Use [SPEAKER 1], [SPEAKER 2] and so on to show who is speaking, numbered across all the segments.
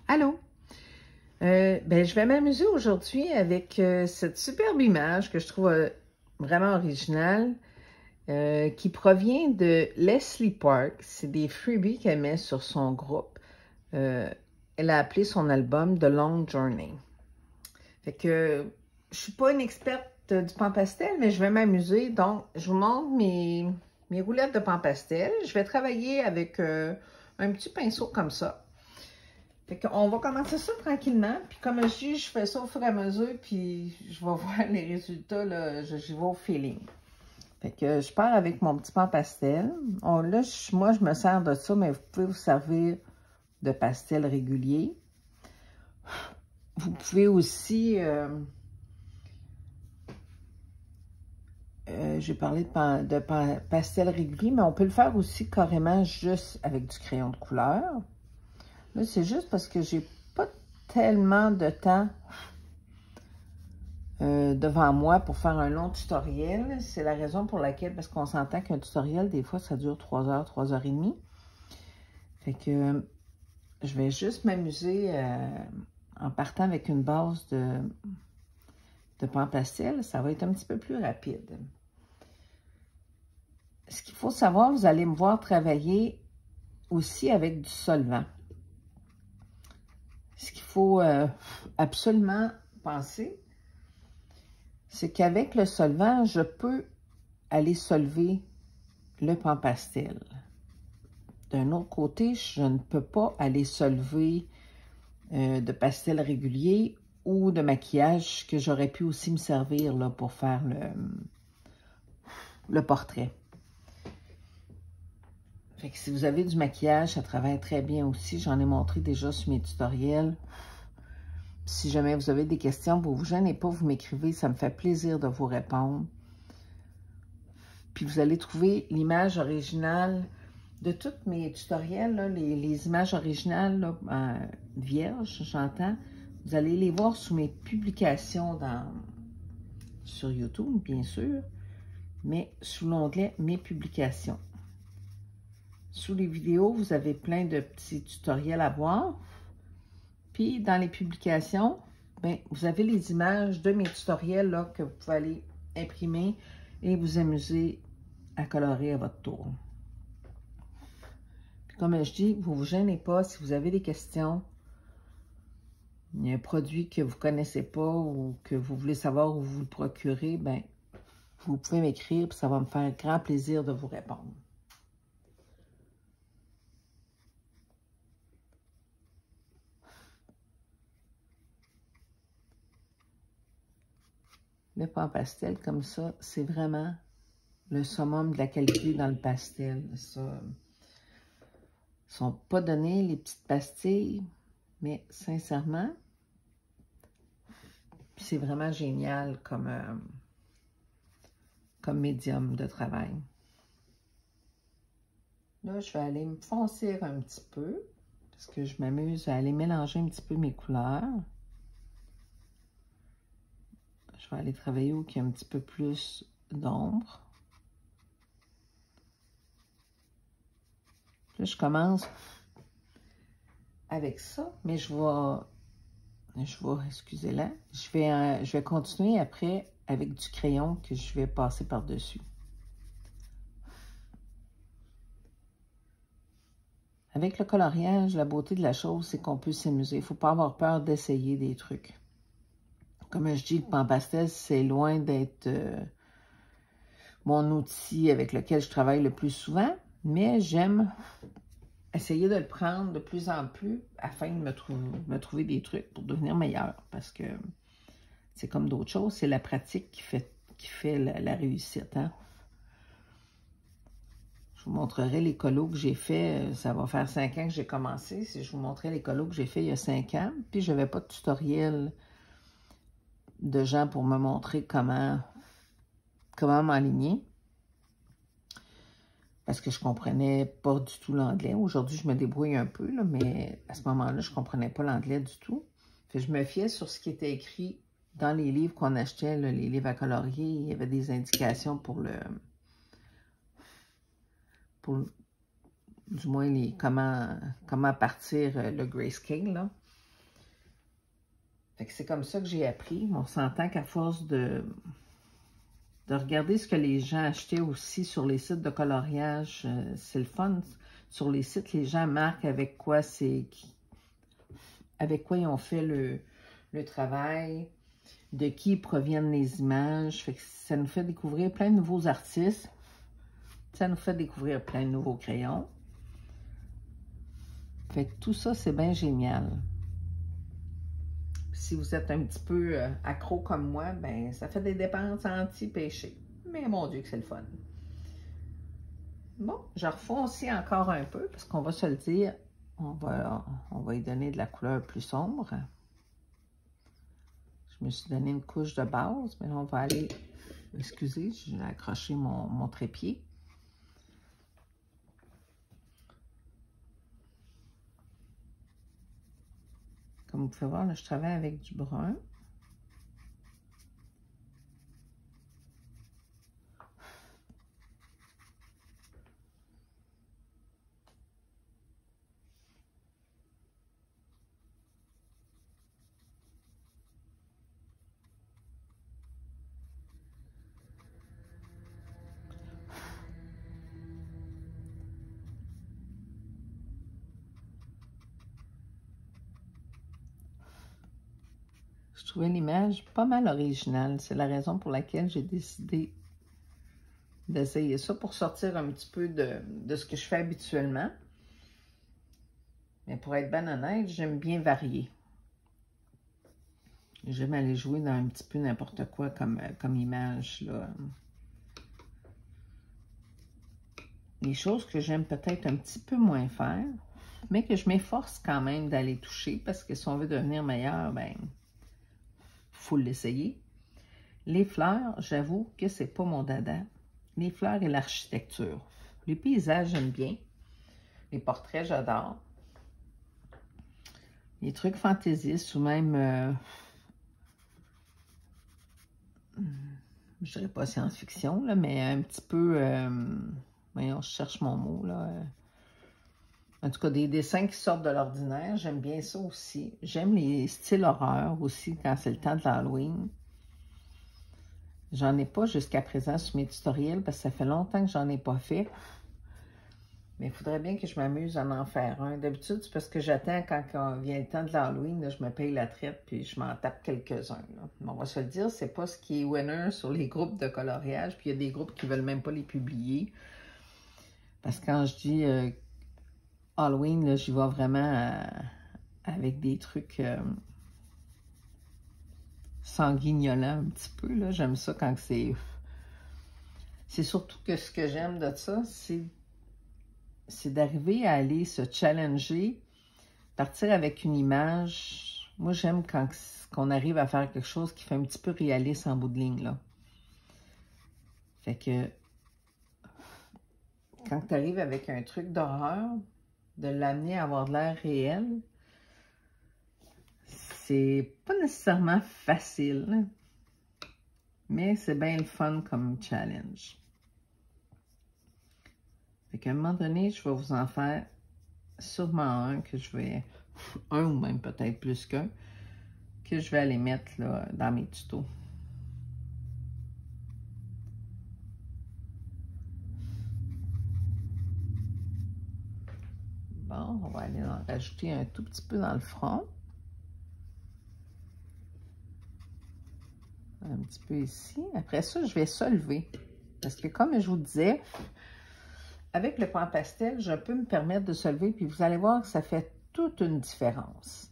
[SPEAKER 1] Allô? Je vais m'amuser aujourd'hui avec cette superbe image que je trouve vraiment originale, qui provient de Leslie Park. C'est des freebies qu'elle met sur son groupe. Elle a appelé son album The Long Journey. Fait que je suis pas une experte du pan pastel, mais je vais m'amuser. Donc, je vous montre mes roulettes de pan pastel. Je vais travailler avec un petit pinceau comme ça. Fait qu'on va commencer ça tranquillement. Puis comme je dis, je fais ça au fur et à mesure, puis je vais voir les résultats, là, j'y vais au feeling. Fait que je pars avec mon petit pan pastel. Là, moi, je me sers de ça, mais vous pouvez vous servir de pastel régulier. Vous pouvez aussi... j'ai parlé de pastel régulier, mais on peut le faire aussi carrément juste avec du crayon de couleur. Là, c'est juste parce que j'ai pas tellement de temps devant moi pour faire un long tutoriel. C'est la raison pour laquelle, parce qu'on s'entend qu'un tutoriel, des fois, ça dure 3 heures, 3 heures et demie. Fait que je vais juste m'amuser en partant avec une base de pan pastel. Ça va être un petit peu plus rapide. Ce qu'il faut savoir, vous allez me voir travailler aussi avec du solvant. Ce qu'il faut absolument penser, c'est qu'avec le solvant, je peux aller solver le pan pastel. D'un autre côté, je ne peux pas aller solver de pastel régulier ou de maquillage que j'aurais pu aussi me servir là, pour faire le portrait. Fait que si vous avez du maquillage, ça travaille très bien aussi. J'en ai montré déjà sur mes tutoriels. Si jamais vous avez des questions, vous ne vous gênez pas, vous m'écrivez. Ça me fait plaisir de vous répondre. Puis vous allez trouver l'image originale de tous mes tutoriels, là, les images originales là, vierges, j'entends. Vous allez les voir sous mes publications sur YouTube, bien sûr, mais sous l'onglet « Mes publications ». Sous les vidéos, vous avez plein de petits tutoriels à voir. Puis, dans les publications, bien, vous avez les images de mes tutoriels là, que vous pouvez aller imprimer et vous amuser à colorer à votre tour. Puis, comme je dis, vous ne vous gênez pas si vous avez des questions. Il y a un produit que vous ne connaissez pas ou que vous voulez savoir où vous le procurez, bien, vous pouvez m'écrire et ça va me faire grand plaisir de vous répondre. Le pan pastel, comme ça, c'est vraiment le summum de la qualité dans le pastel. Ça, ils ne sont pas donnés, les petites pastilles, mais sincèrement, c'est vraiment génial comme médium de travail. Là, je vais aller me foncer un petit peu, parce que je m'amuse à aller mélanger un petit peu mes couleurs. Je vais aller travailler où il y a un petit peu plus d'ombre. Là, je commence avec ça, mais excusez-la, je vais continuer après avec du crayon que je vais passer par-dessus. Avec le coloriage, la beauté de la chose, c'est qu'on peut s'amuser. Il ne faut pas avoir peur d'essayer des trucs. Comme je dis, le pan pastel, c'est loin d'être mon outil avec lequel je travaille le plus souvent, mais j'aime essayer de le prendre de plus en plus afin de me trouver des trucs pour devenir meilleure, parce que c'est comme d'autres choses, c'est la pratique qui fait la réussite. Hein? Je vous montrerai les colos que j'ai fait. Ça va faire 5 ans que j'ai commencé. Si je vous montrais les colos que j'ai fait il y a 5 ans, puis je n'avais pas de tutoriel de gens pour me montrer comment m'aligner. Parce que je ne comprenais pas du tout l'anglais. Aujourd'hui, je me débrouille un peu, là, mais à ce moment-là, je ne comprenais pas l'anglais du tout. Fait que je me fiais sur ce qui était écrit dans les livres qu'on achetait, là, les livres à colorier. Il y avait des indications pour du moins comment partir le grayscale, là. Fait que c'est comme ça que j'ai appris. On s'entend qu'à force de regarder ce que les gens achetaient aussi sur les sites de coloriage, c'est le fun. Sur les sites, les gens marquent avec quoi ils ont fait le travail, de qui proviennent les images. Fait que ça nous fait découvrir plein de nouveaux artistes. Ça nous fait découvrir plein de nouveaux crayons. Fait que tout ça, c'est bien génial. Si vous êtes un petit peu accro comme moi, ben ça fait des dépenses anti-péché. Mais mon Dieu que c'est le fun. Bon, je refais aussi encore un peu, parce qu'on va se le dire, on va y donner de la couleur plus sombre. Je me suis donné une couche de base, mais là, on va aller... Excusez, j'ai accroché mon trépied. Comme vous pouvez voir, là, je travaille avec du brun. Je trouvais l'image pas mal originale. C'est la raison pour laquelle j'ai décidé d'essayer ça pour sortir un petit peu de ce que je fais habituellement. Mais pour être bien honnête, j'aime bien varier. J'aime aller jouer dans un petit peu n'importe quoi comme image, là. Les choses que j'aime peut-être un petit peu moins faire, mais que je m'efforce quand même d'aller toucher, parce que si on veut devenir meilleur, ben, faut l'essayer. Les fleurs, j'avoue que c'est pas mon dada. Les fleurs et l'architecture. Les paysages, j'aime bien. Les portraits, j'adore. Les trucs fantaisistes ou même, je dirais pas science-fiction, là, mais un petit peu, voyons, je cherche mon mot, là. En tout cas, des dessins qui sortent de l'ordinaire, j'aime bien ça aussi. J'aime les styles horreur aussi quand c'est le temps de l'Halloween. J'en ai pas jusqu'à présent sur mes tutoriels parce que ça fait longtemps que j'en ai pas fait. Mais il faudrait bien que je m'amuse à en faire un. D'habitude, c'est parce que j'attends quand vient le temps de l'Halloween, je me paye la traite puis je m'en tape quelques-uns. On va se le dire, c'est pas ce qui est winner sur les groupes de coloriage. Puis il y a des groupes qui veulent même pas les publier. Parce que quand je dis Halloween, j'y vais vraiment avec des trucs sanguignolants un petit peu. J'aime ça quand c'est... C'est surtout que ce que j'aime de ça, c'est d'arriver à aller se challenger, partir avec une image. Moi, j'aime quand on arrive à faire quelque chose qui fait un petit peu réaliste en bout de ligne, là. Fait que quand tu arrives avec un truc d'horreur, de l'amener à avoir de l'air réel, c'est pas nécessairement facile, mais c'est bien le fun comme challenge. Fait qu'à un moment donné, je vais vous en faire sûrement un que je vais, un ou même peut-être plus qu'un, que je vais aller mettre là, dans mes tutos. Bon, on va aller en rajouter un tout petit peu dans le front. Un petit peu ici. Après ça, je vais solver. Parce que comme je vous disais, avec le point pastel, je peux me permettre de solver. Puis vous allez voir que ça fait toute une différence.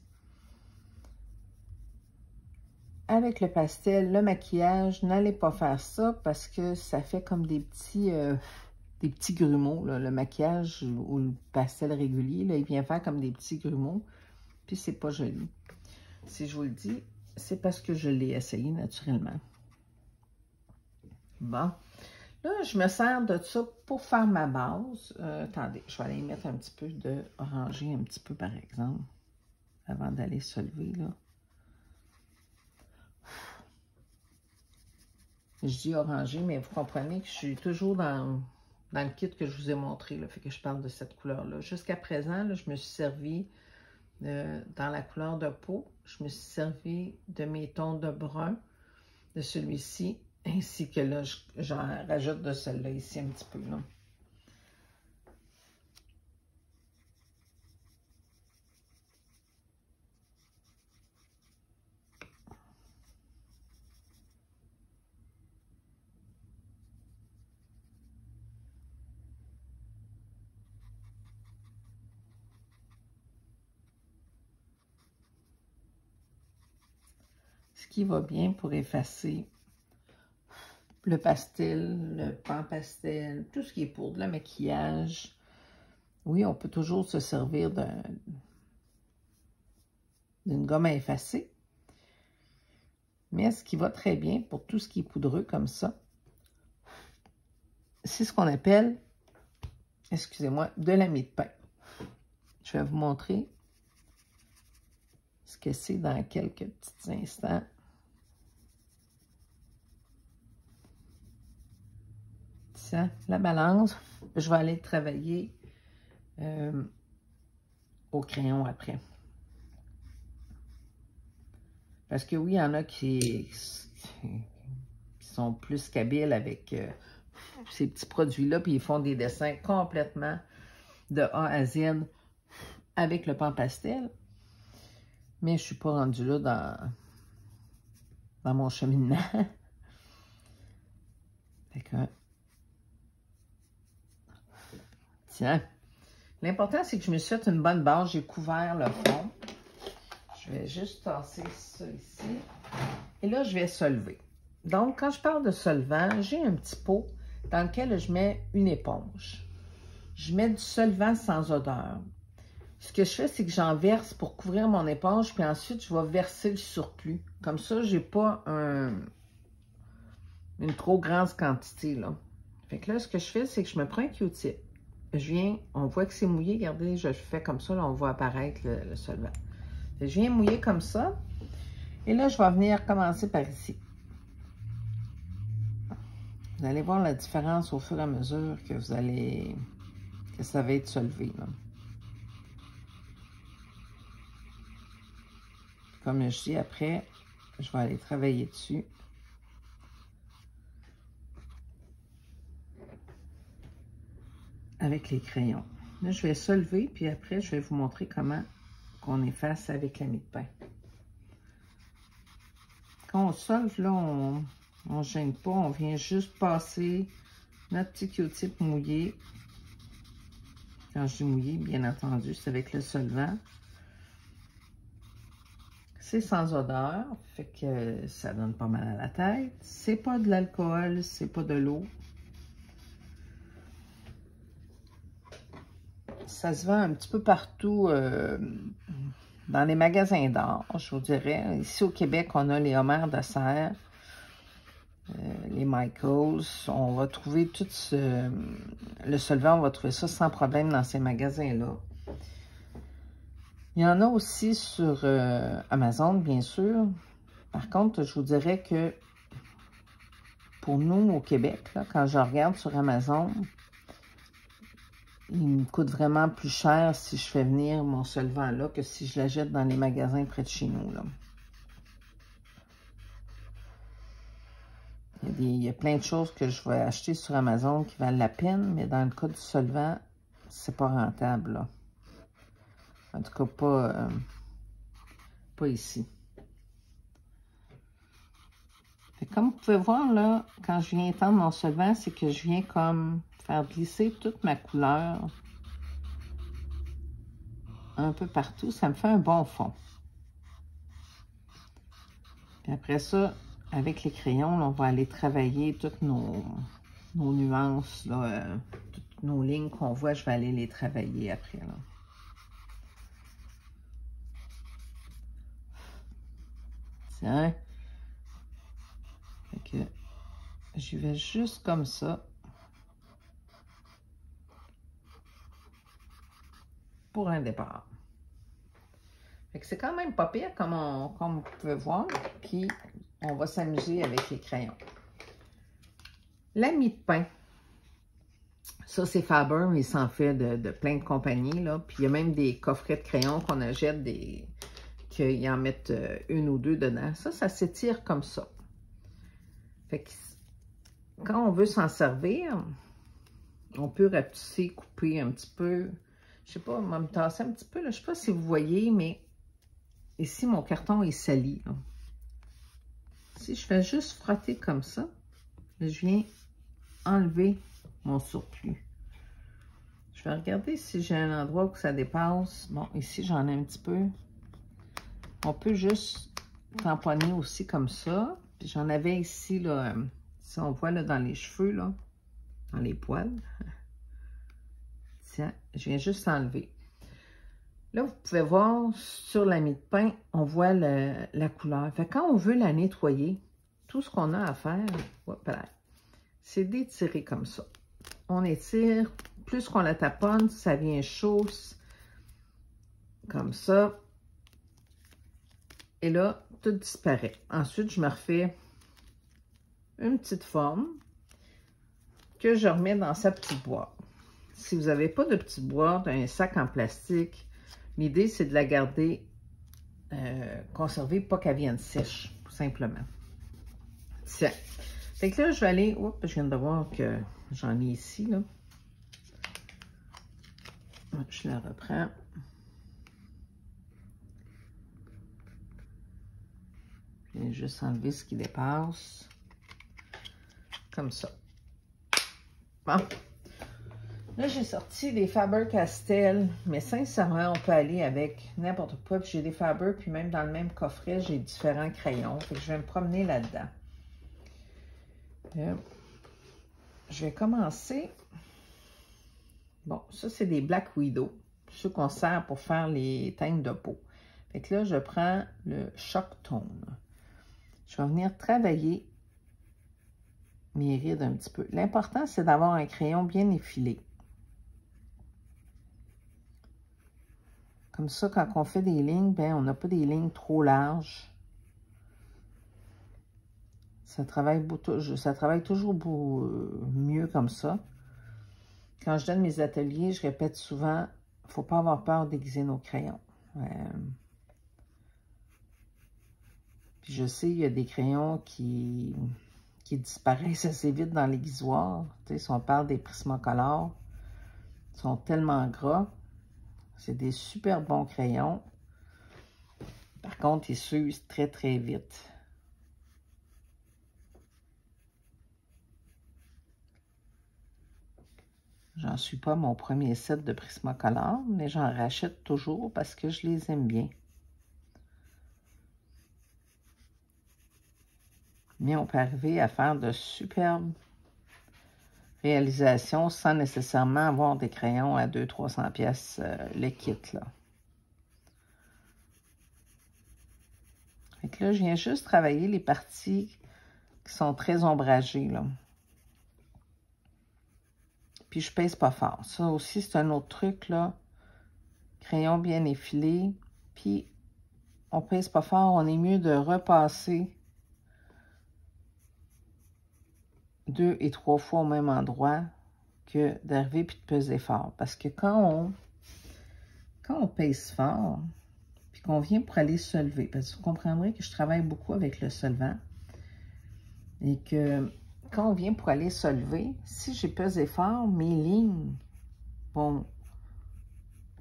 [SPEAKER 1] Avec le pastel, le maquillage, n'allez pas faire ça parce que ça fait comme des petits grumeaux. Là. Le maquillage ou le pastel régulier, là, il vient faire comme des petits grumeaux. Puis c'est pas joli. Si je vous le dis, c'est parce que je l'ai essayé naturellement. Bon. Là, je me sers de ça pour faire ma base. Attendez, je vais aller mettre un petit peu de orangé, un petit peu par exemple, avant d'aller se lever, là. Je dis orangé, mais vous comprenez que je suis toujours dans le kit que je vous ai montré, là, fait que je parle de cette couleur-là. Jusqu'à présent, là, je me suis servi dans la couleur de peau. Je me suis servi de mes tons de brun, de celui-ci, ainsi que là, j'en rajoute de celui-là ici un petit peu, là. Ce qui va bien pour effacer le pastel, le pan pastel, tout ce qui est pour de la maquillage. Oui, on peut toujours se servir d'une gomme à effacer. Mais ce qui va très bien pour tout ce qui est poudreux comme ça, c'est ce qu'on appelle, excusez-moi, de la mie de pain. Je vais vous montrer ce que c'est dans quelques petits instants. Ça, la balance, je vais aller travailler au crayon après. Parce que oui, il y en a qui sont plus qu'habiles avec ces petits produits-là, puis ils font des dessins complètement de A à Z avec le pan pastel. Mais je ne suis pas rendue là dans mon cheminement. Fait que, tiens, l'important, c'est que je me suis fait une bonne base. J'ai couvert le fond. Je vais juste tasser ça ici. Et là, je vais solver. Donc, quand je parle de solvant, j'ai un petit pot dans lequel je mets une éponge. Je mets du solvant sans odeur. Ce que je fais, c'est que j'en verse pour couvrir mon éponge, puis ensuite, je vais verser le surplus. Comme ça, je n'ai pas une trop grande quantité, là. Fait que là, ce que je fais, c'est que je me prends un Q-tip. Je viens, on voit que c'est mouillé. Regardez, je fais comme ça, là, on voit apparaître le solvant. Fait que je viens mouiller comme ça. Et là, je vais venir commencer par ici. Vous allez voir la différence au fur et à mesure que ça va être solvé, là. Comme je dis, après, je vais aller travailler dessus. Avec les crayons. Là, je vais solver, puis après, je vais vous montrer comment on efface avec la mie de pain. Quand on solve, là, on ne gêne pas, on vient juste passer notre petit Q-tip mouillé. Quand je dis mouillé, bien entendu, c'est avec le solvant. C'est sans odeur, fait que ça donne pas mal à la tête. C'est pas de l'alcool, c'est pas de l'eau. Ça se vend un petit peu partout dans les magasins d'art, je vous dirais. Ici au Québec, on a les Homères de Serre, les Michaels. On va trouver tout le solvant, on va trouver ça sans problème dans ces magasins-là. Il y en a aussi sur Amazon, bien sûr. Par contre, je vous dirais que pour nous, au Québec, là, quand je regarde sur Amazon, il me coûte vraiment plus cher si je fais venir mon solvant là que si je l'achète dans les magasins près de chez nous, là. Il y a plein de choses que je vais acheter sur Amazon qui valent la peine, mais dans le cas du solvant, c'est pas rentable, là. En tout cas, pas ici. Et comme vous pouvez voir, là, quand je viens étendre mon solvant, c'est que je viens comme faire glisser toute ma couleur un peu partout. Ça me fait un bon fond. Puis après ça, avec les crayons, là, on va aller travailler toutes nos nuances, là, toutes nos lignes qu'on voit, je vais aller les travailler après, là. Tiens. Fait que j'y vais juste comme ça. Pour un départ. Fait que c'est quand même pas pire comme vous pouvez voir. Puis on va s'amuser avec les crayons. La mie de pain. Ça, c'est Faber, mais il s'en fait de plein de compagnies, là. Puis il y a même des coffrets de crayons qu'on achète, qu'ils en mettent une ou deux dedans. Ça s'étire comme ça. Fait que quand on veut s'en servir, on peut rapetisser, couper un petit peu. Je sais pas, on va me tasser un petit peu, là. Je sais pas si vous voyez, mais ici, mon carton est sali, là. Si je fais juste frotter comme ça, je viens enlever mon surplus. Je vais regarder si j'ai un endroit où ça dépasse. Bon, ici, j'en ai un petit peu. On peut juste tamponner aussi comme ça. Puis j'en avais ici, là, si on voit là, dans les cheveux, là, dans les poils. Tiens, je viens juste enlever. Là, vous pouvez voir, sur la mie de pain, on voit la couleur. Fait que quand on veut la nettoyer, tout ce qu'on a à faire, c'est d'étirer comme ça. On étire, plus qu'on la taponne, ça vient chaud, comme ça. Et là, tout disparaît. Ensuite, je me refais une petite forme que je remets dans sa petite boîte. Si vous n'avez pas de petite boîte, un sac en plastique, l'idée, c'est de la garder conservée, pas qu'elle vienne sèche, tout simplement. Tiens. Fait que là, je vais aller... Oups, je viens de voir que j'en ai ici, là. Je la reprends. Je viens juste enlever ce qui dépasse. Comme ça. Bon. Là, j'ai sorti des Faber-Castell, mais sincèrement, on peut aller avec n'importe quoi. Puis j'ai des Faber, puis même dans le même coffret, j'ai différents crayons. Fait que je vais me promener là-dedans. Je vais commencer. Bon, ça, c'est des Black Widow. Ceux qu'on sert pour faire les teintes de peau. Fait que là, je prends le Shock Tone. Je vais venir travailler mes rides un petit peu. L'important, c'est d'avoir un crayon bien effilé. Comme ça, quand on fait des lignes, ben, on n'a pas des lignes trop larges. Ça travaille toujours mieux comme ça. Quand je donne mes ateliers, je répète souvent, il ne faut pas avoir peur d'aiguiser nos crayons. Puis je sais, il y a des crayons qui disparaissent assez vite dans l'aiguisoir. Tu sais, si on parle des Prismacolor, ils sont tellement gras. C'est des super bons crayons. Par contre, ils s'usent très, très vite. J'en suis pas à mon premier set de Prismacolor, mais j'en rachète toujours parce que je les aime bien. Mais on peut arriver à faire de superbes réalisations sans nécessairement avoir des crayons à 200-300 pièces le kit, là. Fait que là, je viens juste travailler les parties qui sont très ombragées, là. Puis je pèse pas fort. Ça aussi, c'est un autre truc, là. Crayon bien effilé. Puis, on pèse pas fort. On est mieux de repasser 2 et 3 fois au même endroit que d'arriver puis de peser fort. Parce que quand on pèse fort, puis qu'on vient pour aller se lever, parce que vous comprendrez que je travaille beaucoup avec le solvant, et que quand on vient pour aller se lever, si j'ai pesé fort, mes lignes vont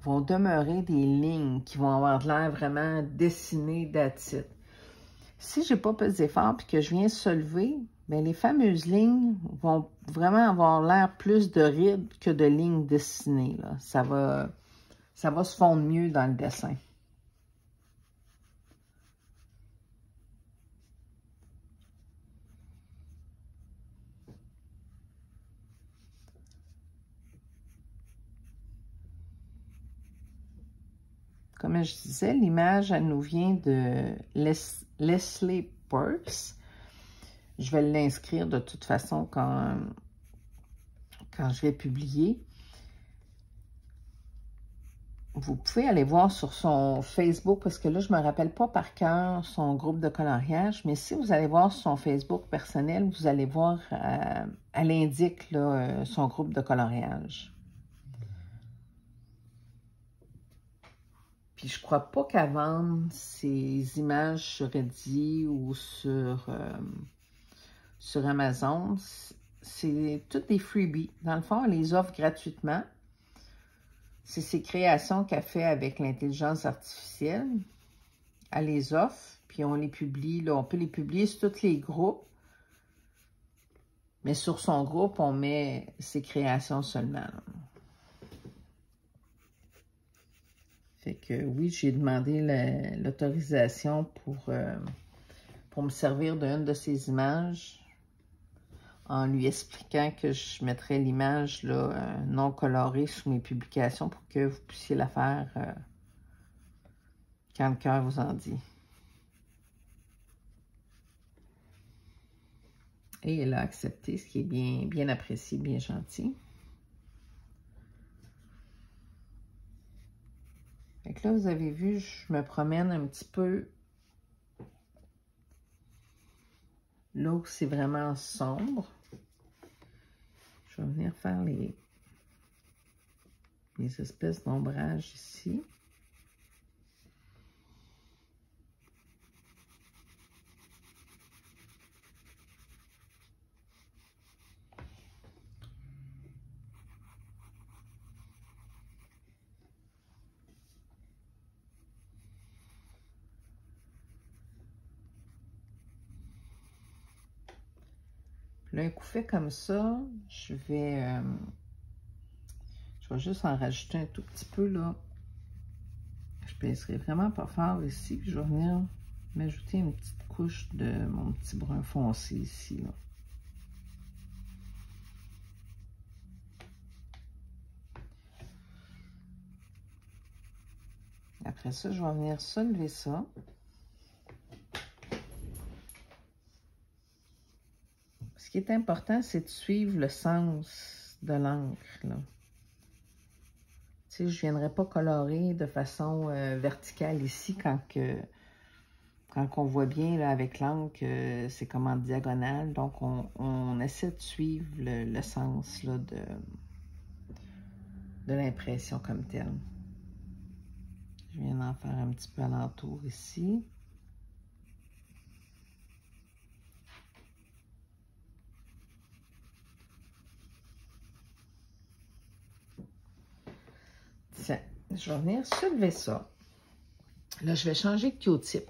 [SPEAKER 1] demeurer des lignes qui vont avoir de l'air vraiment dessinées d'attitude. Si j'ai pas pesé fort puis que je viens se lever, bien, les fameuses lignes vont vraiment avoir l'air plus de rides que de lignes dessinées, là. Ça va se fondre mieux dans le dessin. Comme je disais, l'image, elle nous vient de Leslie Parks. Je vais l'inscrire de toute façon quand je vais publier. vous pouvez aller voir sur son Facebook, parce que là, je ne me rappelle pas par cœur son groupe de coloriage, mais si vous allez voir sur son Facebook personnel, vous allez voir, elle indique là, son groupe de coloriage. Puis je crois pas qu'elle vende ses images sur Etsy ou sur Amazon. C'est toutes des freebies. Dans le fond, elle les offre gratuitement. C'est ses créations qu'elle fait avec l'intelligence artificielle. Elle les offre, puis on les publie. Là, on peut les publier sur tous les groupes. Mais sur son groupe, on met ses créations seulement. Fait que oui, j'ai demandé l'autorisation pour me servir d'une de ces images en lui expliquant que je mettrais l'image non colorée sous mes publications pour que vous puissiez la faire quand le cœur vous en dit. Et elle a accepté, ce qui est bien, bien apprécié, bien gentil. Fait que là, vous avez vu, je me promène un petit peu là où c'est vraiment sombre. Je vais venir faire les espèces d'ombrage ici. Là, un coup fait comme ça, je vais juste en rajouter un tout petit peu là. Je pincerai vraiment pas fort ici, puis je vais venir m'ajouter une petite couche de mon petit brun foncé ici, là. Après ça, je vais venir soulever ça. Ce qui est important, c'est de suivre le sens de l'encre, là. Tu sais, je ne viendrai pas colorer de façon verticale ici quand on voit bien là, avec l'encre, c'est comme en diagonale. Donc, on essaie de suivre le sens là, de l'impression comme telle. Je viens d'en faire un petit peu alentour ici. Tiens, je vais venir soulever ça. Là, je vais changer de Q-tip.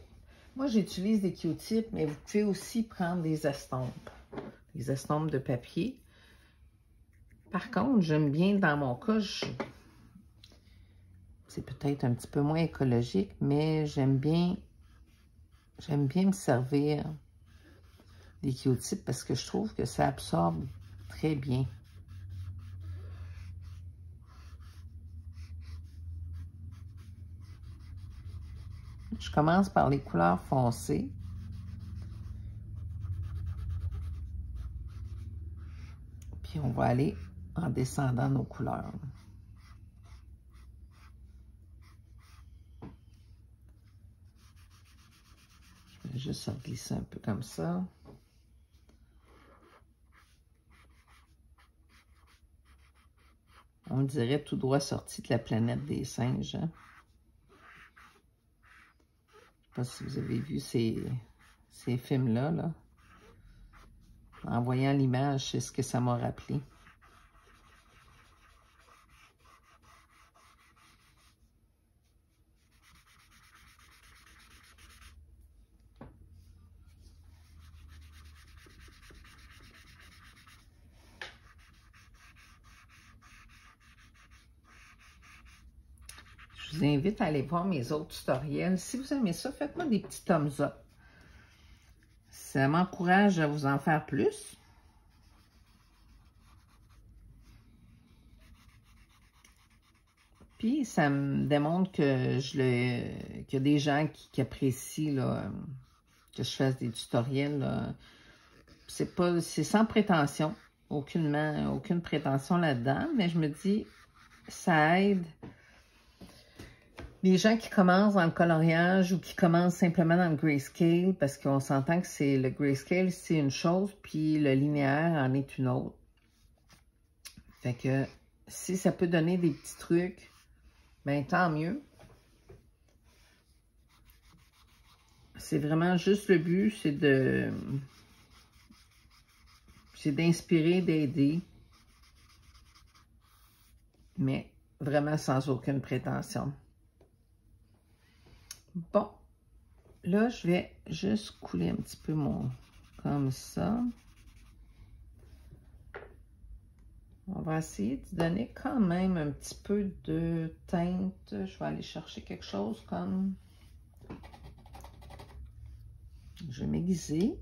[SPEAKER 1] Moi, j'utilise des Q-tips, mais vous pouvez aussi prendre des estampes. Des estampes de papier. Par contre, j'aime bien, dans mon cas, c'est peut-être un petit peu moins écologique, mais j'aime bien me servir des Q-tips parce que je trouve que ça absorbe très bien. Je commence par les couleurs foncées. Puis on va aller en descendant nos couleurs. Je vais juste glisser un peu comme ça. On dirait tout droit sorti de la planète des singes. Hein? Je ne sais pas si vous avez vu ces films-là. Là. En voyant l'image, c'est ce que ça m'a rappelé. Je vous invite à aller voir mes autres tutoriels. Si vous aimez ça, faites-moi des petits thumbs up. Ça m'encourage à vous en faire plus. Puis, ça me démontre que qu'il y a des gens qui apprécient là, que je fasse des tutoriels. C'est sans prétention. Aucune prétention là-dedans. Mais je me dis, ça aide Les gens qui commencent dans le coloriage ou qui commencent simplement dans le grayscale, parce qu'on s'entend que c'est le grayscale, c'est une chose, puis le linéaire en est une autre. Fait que si ça peut donner des petits trucs, ben tant mieux. C'est vraiment juste le but, c'est d'inspirer, d'aider, mais vraiment sans aucune prétention. Bon, là, je vais juste couler un petit peu comme ça. On va essayer de donner quand même un petit peu de teinte. Je vais aller chercher quelque chose comme... Je vais m'aiguiser.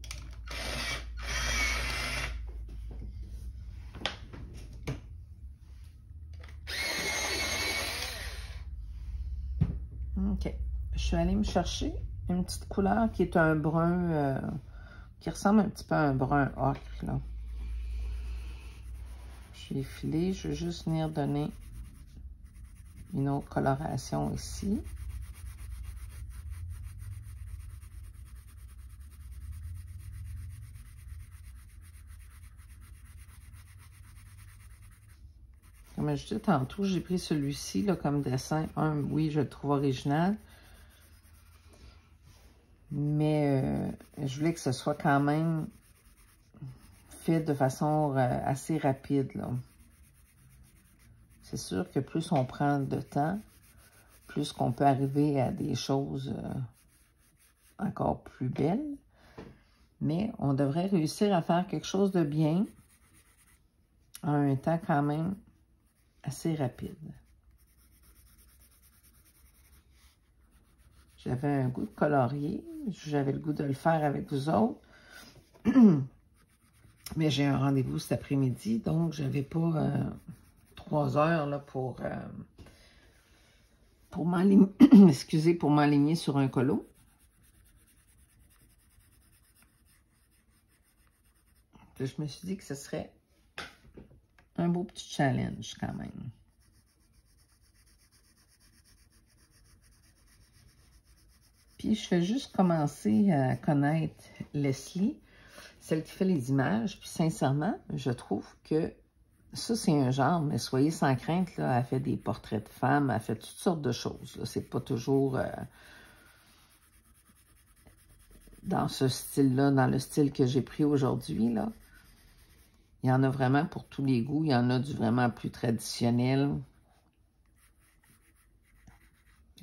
[SPEAKER 1] OK. Je suis allée me chercher une petite couleur qui est un brun, qui ressemble un petit peu à un brun ocre, là. J'ai filé, je veux juste venir donner une autre coloration ici. Comme je disais tantôt, j'ai pris celui-ci comme dessin. Oui, je le trouve original. Mais je voulais que ce soit quand même fait de façon assez rapide, là. C'est sûr que plus on prend de temps, plus qu'on peut arriver à des choses encore plus belles. Mais on devrait réussir à faire quelque chose de bien en un temps quand même assez rapide. J'avais un goût de colorier. J'avais le goût de le faire avec vous autres. Mais j'ai un rendez-vous cet après-midi, donc j'avais pas 3 heures là, pour m'aligner excusez, pour m'aligner sur un colo. Je me suis dit que ce serait un beau petit challenge quand même. Puis je vais juste commencer à connaître Leslie, celle qui fait les images. Puis sincèrement, je trouve que ça, c'est un genre, mais soyez sans crainte, là, elle fait des portraits de femmes, elle fait toutes sortes de choses. C'est pas toujours dans ce style-là, dans le style que j'ai pris aujourd'hui, là. Il y en a vraiment pour tous les goûts. Il y en a du vraiment plus traditionnel.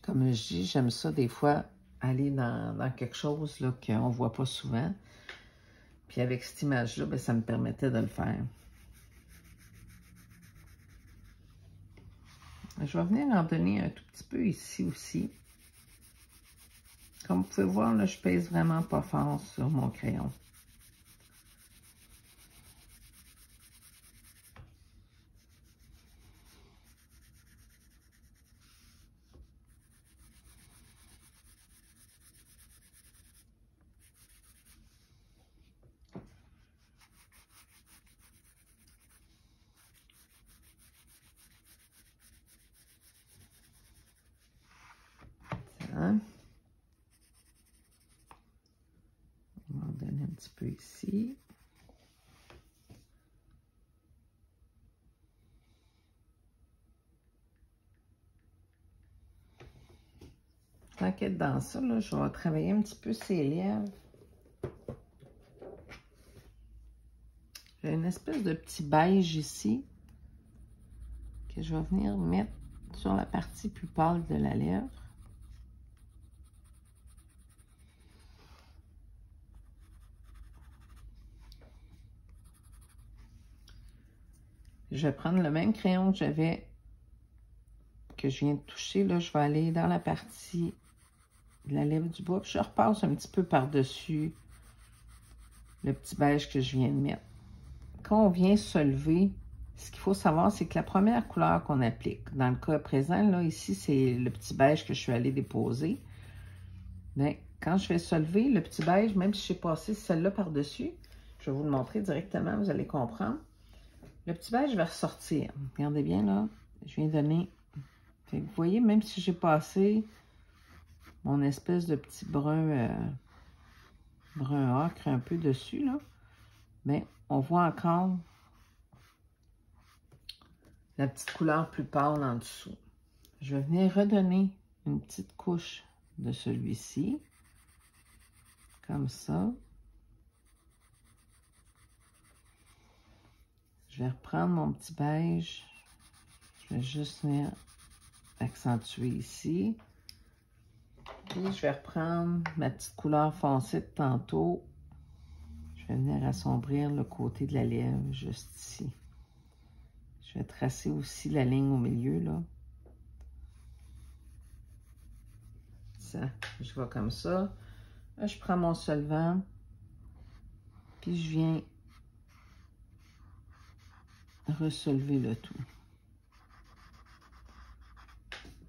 [SPEAKER 1] Comme je dis, j'aime ça des fois aller dans quelque chose qu'on ne voit pas souvent. Puis avec cette image-là, ben, ça me permettait de le faire. Je vais venir en donner un tout petit peu ici aussi. Comme vous pouvez voir, là, je pèse vraiment pas fort sur mon crayon. Hein? On va en donner un petit peu ici. Tant qu'être dans ça, là, je vais travailler un petit peu ses lèvres. J'ai une espèce de petit beige ici que je vais venir mettre sur la partie plus pâle de la lèvre. Je vais prendre le même crayon que je viens de toucher. Là, je vais aller dans la partie de la lèvre du bas. Puis je repasse un petit peu par-dessus le petit beige que je viens de mettre. Quand on vient se lever, ce qu'il faut savoir, c'est que la première couleur qu'on applique, dans le cas présent, là, ici, c'est le petit beige que je suis allée déposer. Mais quand je vais se lever, le petit beige, même si j'ai passé celle-là par-dessus, je vais vous le montrer directement, vous allez comprendre. Le petit beige va ressortir. Regardez bien, là, je viens donner Fait que vous voyez, même si j'ai passé mon espèce de petit brun, brun ocre un peu dessus, là, mais on voit encore la petite couleur plus pâle en dessous. Je vais venir redonner une petite couche de celui-ci, comme ça. Je vais reprendre mon petit beige. Je vais juste venir accentuer ici. Puis je vais reprendre ma petite couleur foncée de tantôt. Je vais venir assombrir le côté de la lèvre, juste ici. Je vais tracer aussi la ligne au milieu, là. Ça, je vais comme ça. Là, je prends mon solvant. Puis je viens ressoulever le tout.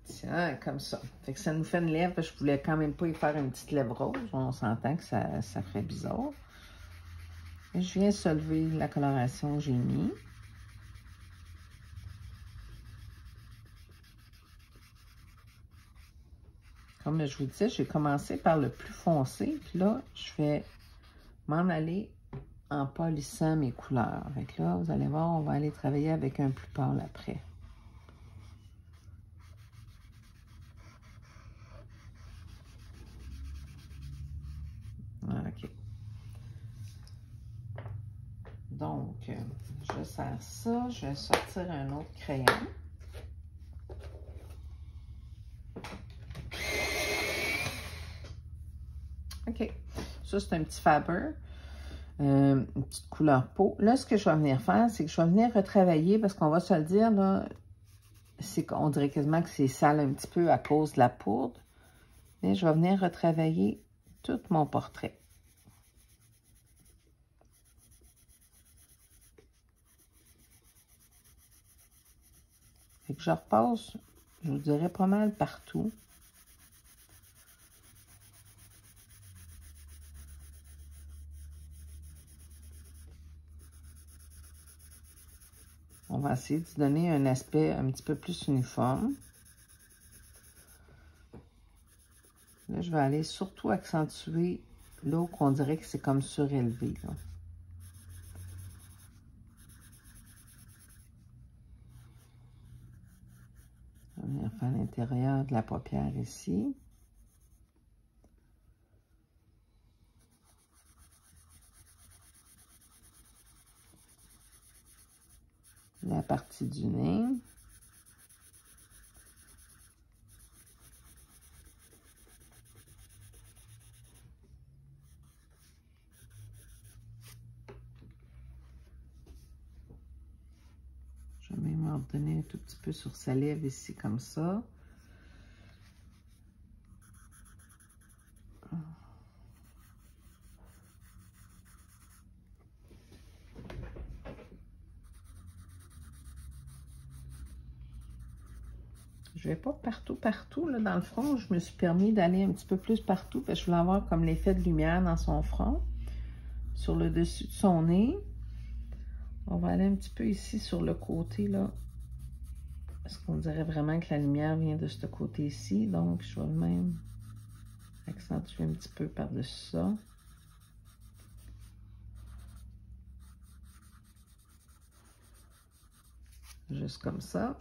[SPEAKER 1] Tiens, comme ça. Fait que ça nous fait une lèvre, parce que je voulais quand même pas y faire une petite lèvre rose. On s'entend que ça ferait bizarre. Et je viens soulever la coloration que j'ai mis. Comme je vous disais, j'ai commencé par le plus foncé. Puis là, je vais m'en aller en polissant mes couleurs. Fait là, vous allez voir, on va aller travailler avec un plus pâle après. OK. Donc, je sers ça. Je vais sortir un autre crayon. OK. Ça, c'est un petit Faber. Une petite couleur peau. Là, ce que je vais venir faire, c'est que je vais venir retravailler, parce qu'on va se le dire, là, c'est qu'on dirait quasiment que c'est sale un petit peu à cause de la poudre. Mais je vais venir retravailler tout mon portrait. Fait que je repasse, je vous dirais, pas mal partout. On va essayer de donner un aspect un petit peu plus uniforme. Là, je vais aller surtout accentuer là où on dirait que c'est comme surélevé, là. Je vais venir faire l'intérieur de la paupière ici. La partie du nez. Je vais même en donner un tout petit peu sur sa lèvre ici, comme ça. Je vais pas partout, là, dans le front. Je me suis permis d'aller un petit peu plus partout, parce que je voulais avoir comme l'effet de lumière dans son front, sur le dessus de son nez. On va aller un petit peu ici sur le côté, là, parce qu'on dirait vraiment que la lumière vient de ce côté-ci. Donc, je vais même accentuer un petit peu par-dessus ça. Juste comme ça.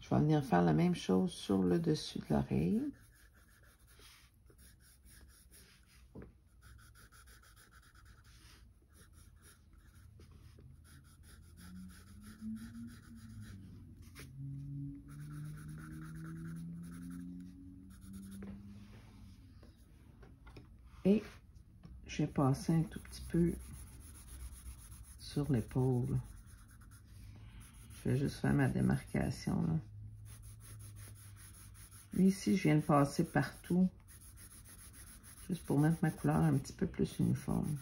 [SPEAKER 1] Je vais venir faire la même chose sur le dessus de l'oreille. Et je vais passer un tout petit peu sur l'épaule. Je vais juste faire ma démarcation, là. Ici, je viens de passer partout, juste pour mettre ma couleur un petit peu plus uniforme.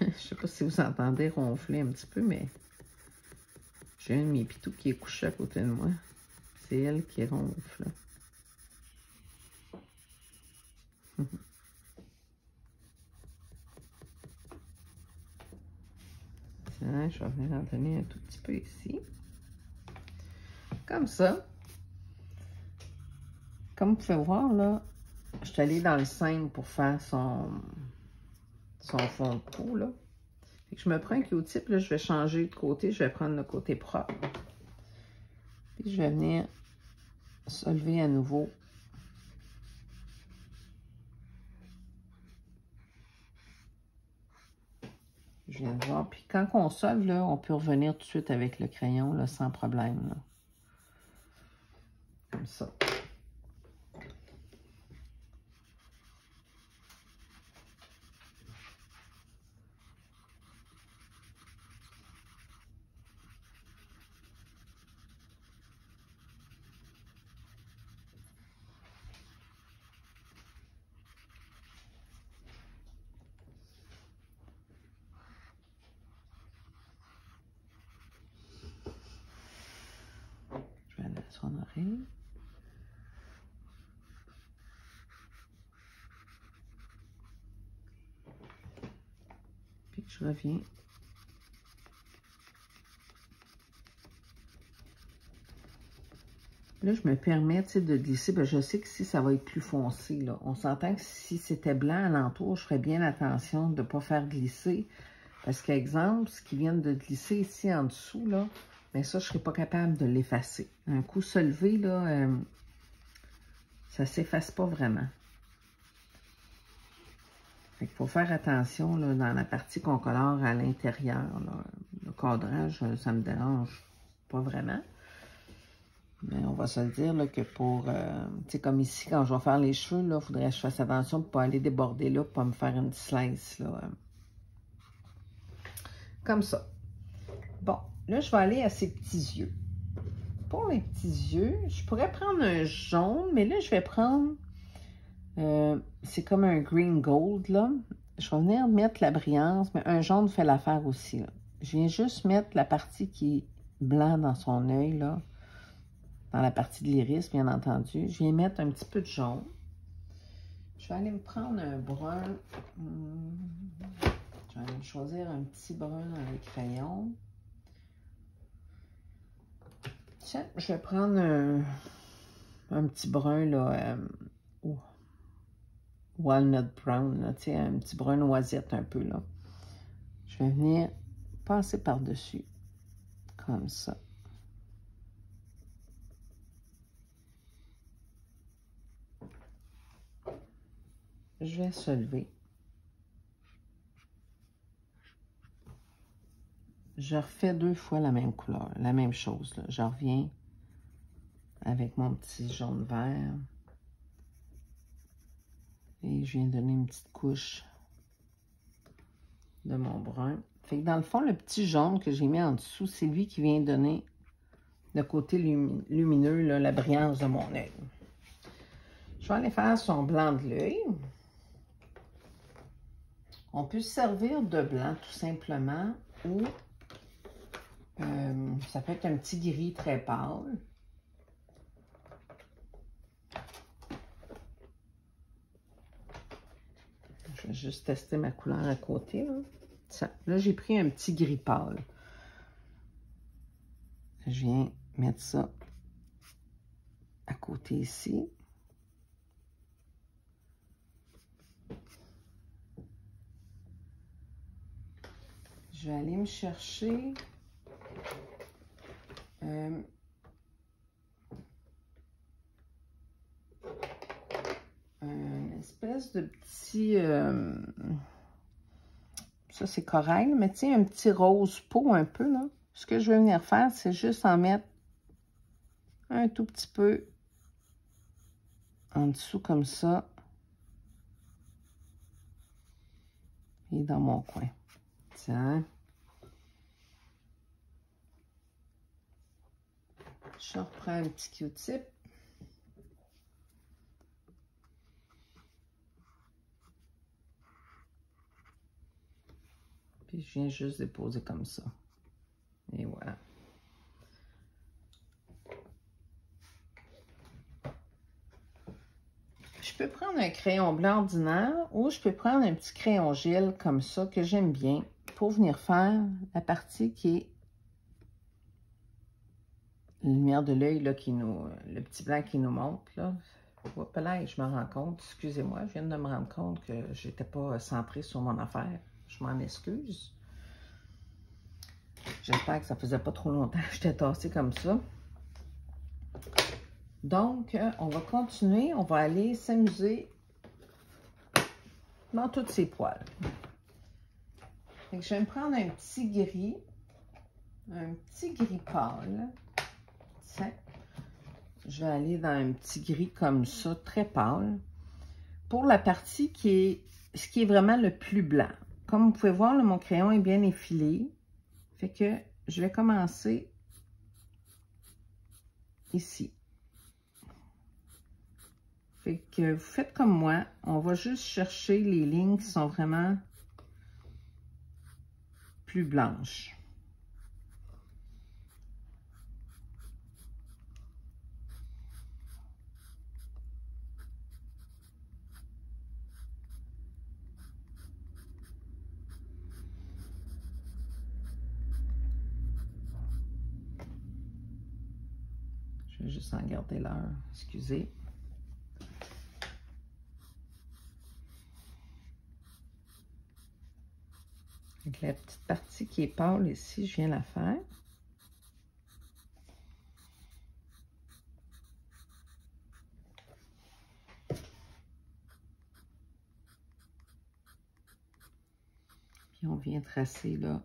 [SPEAKER 1] Je sais pas si vous entendez ronfler un petit peu, mais j'ai un de mes pitous qui est couché à côté de moi. C'est elle qui ronfle. Tiens, je vais venir en donner un tout petit peu ici. Comme ça. Comme vous pouvez voir, là, je suis allée dans le 5 pour faire son fond de peau, là. Fait que je me prends un Q-tip, là, je vais changer de côté, je vais prendre le côté propre. Puis je vais venir solver à nouveau. Je viens de voir. Puis quand on solve, là, on peut revenir tout de suite avec le crayon, là, sans problème, là. Comme ça. Je vais aller à son oreille. Puis je reviens. Là, je me permets de glisser. Bien, je sais que si ça va être plus foncé, là. On s'entend que si c'était blanc alentour, je ferais bien attention de ne pas faire glisser. Parce qu'exemple, ce qui vient de glisser ici en dessous, là, bien ça, je ne serais pas capable de l'effacer. Un coup soulevé, là, ça ne s'efface pas vraiment. Fait qu'il faut faire attention là, dans la partie qu'on colore à l'intérieur. Le cadrage, ça me dérange pas vraiment. Mais on va se le dire là, que pour, tu sais, comme ici, quand je vais faire les cheveux, il faudrait que je fasse attention pour ne pas aller déborder là, pour pas me faire une slice, là. Comme ça. Bon, là, je vais aller à ses petits yeux. Pour les petits yeux, je pourrais prendre un jaune, mais là, je vais prendre, c'est comme un green gold, là. Je vais venir mettre la brillance, mais un jaune fait l'affaire aussi, là. Je viens juste mettre la partie qui est blanc dans son œil, là. Dans la partie de l'iris, bien entendu. Je viens mettre un petit peu de jaune. Je vais aller me prendre un brun. Je vais aller choisir un petit brun dans les crayons. Tiens, je vais prendre un petit brun, là, walnut brown, là, tu sais, un petit brun noisette un peu, là. Je vais venir passer par-dessus, comme ça. Je vais soulever. Je refais 2 fois la même couleur, la même chose, là. Je reviens avec mon petit jaune vert. Et je viens donner une petite couche de mon brun. Fait que dans le fond, le petit jaune que j'ai mis en dessous, c'est lui qui vient donner le côté lumineux, là, la brillance de mon œil. Je vais aller faire son blanc de l'œil. On peut se servir de blanc tout simplement ou ça peut être un petit gris très pâle. Je vais juste tester ma couleur à côté. Là, là j'ai pris un petit gris pâle. Je viens mettre ça à côté ici. Je vais aller me chercher une espèce de petit... ça, c'est corail, mais tu sais, un petit rose peau un peu, là. Ce que je vais venir faire, c'est juste en mettre un tout petit peu en dessous, comme ça. Et dans mon coin. Tiens. Je reprends un petit Q-tip. Puis je viens juste déposer comme ça. Et voilà. Je peux prendre un crayon blanc ordinaire ou je peux prendre un petit crayon gel comme ça que j'aime bien. pour venir faire la partie qui est la lumière de l'œil, là, le petit blanc qui nous montre, là. Hop là, je me rends compte, excusez-moi, je viens de me rendre compte que j'étais pas centrée sur mon affaire. Je m'en excuse. J'espère que ça faisait pas trop longtemps que j'étais tassée comme ça. Donc, on va continuer, on va aller s'amuser dans toutes ces poils. Fait que je vais me prendre un petit gris pâle. Tiens. Je vais aller dans un petit gris comme ça, très pâle, pour la partie ce qui est vraiment le plus blanc. Comme vous pouvez voir, là, mon crayon est bien effilé. Fait que je vais commencer ici. Fait que vous faites comme moi, on va juste chercher les lignes qui sont vraiment plus blanches. Je vais juste en garder l'heure, excusez. Donc, la petite partie qui est pâle ici, je viens la faire. Puis on vient tracer là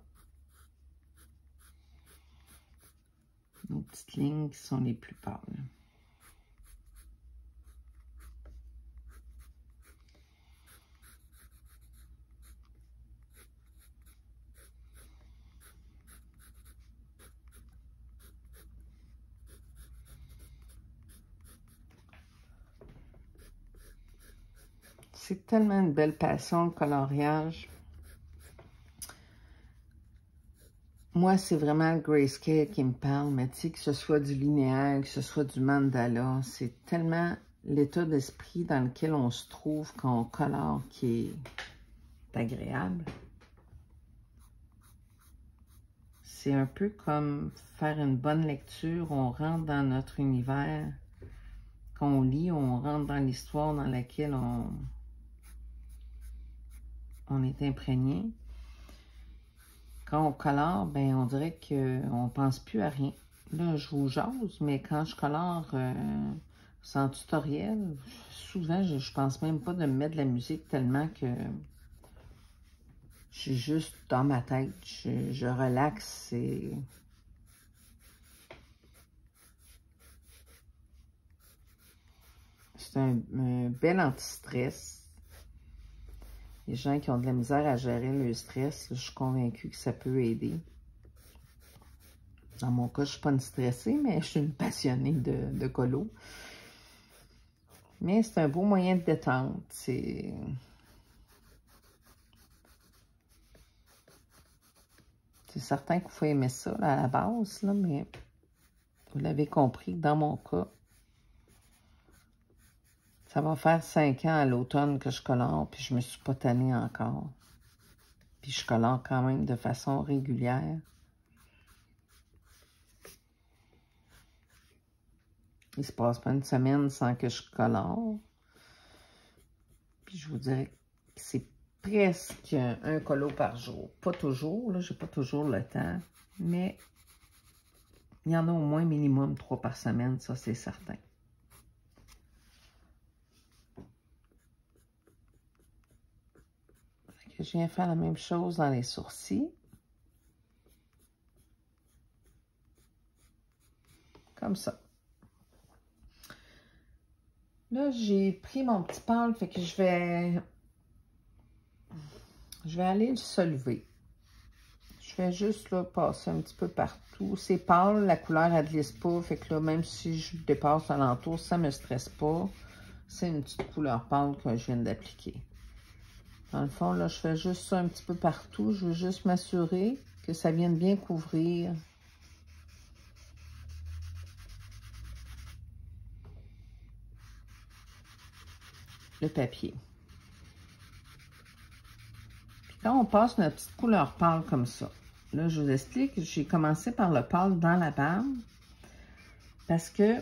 [SPEAKER 1] nos petites lignes qui sont les plus pâles. C'est tellement une belle passion, le coloriage. Moi, c'est vraiment le grayscale qui me parle, mais tu sais, que ce soit du linéaire, que ce soit du mandala, c'est tellement l'état d'esprit dans lequel on se trouve quand on colore qui est agréable. C'est un peu comme faire une bonne lecture, on rentre dans notre univers, quand on lit, on rentre dans l'histoire dans laquelle on est imprégné. Quand on colore, ben on dirait qu'on ne pense plus à rien. Là, je vous jase, mais quand je colore sans tutoriel, souvent, je pense même pas de me mettre de la musique tellement que je suis juste dans ma tête. Je relaxe. C'est un bel anti-stress. Les gens qui ont de la misère à gérer le stress, je suis convaincue que ça peut aider. Dans mon cas, je ne suis pas une stressée, mais je suis une passionnée de colo. Mais c'est un beau moyen de détente. C'est certain qu'il faut aimer ça là, à la base, là, mais vous l'avez compris, dans mon cas, ça va faire 5 ans à l'automne que je colore, puis je me suis pas tannée encore. Puis je colore quand même de façon régulière. Il se passe pas une semaine sans que je colore. Puis je vous dirais que c'est presque un colo par jour. Pas toujours, là, j'ai pas toujours le temps, mais il y en a au moins minimum 3 par semaine, ça c'est certain. Je viens faire la même chose dans les sourcils. Comme ça. Là, j'ai pris mon petit pâle, fait que je vais aller le soulever. Je vais juste là, passer un petit peu partout. C'est pâle, la couleur elle glisse pas, fait que là, même si je dépasse alentour, ça me stresse pas. C'est une petite couleur pâle que je viens d'appliquer. Dans le fond, là, je fais juste ça un petit peu partout. Je veux juste m'assurer que ça vienne bien couvrir le papier. Puis Quand on passe notre petite couleur pâle comme ça, là, je vous explique, j'ai commencé par le pâle dans la barbe parce que,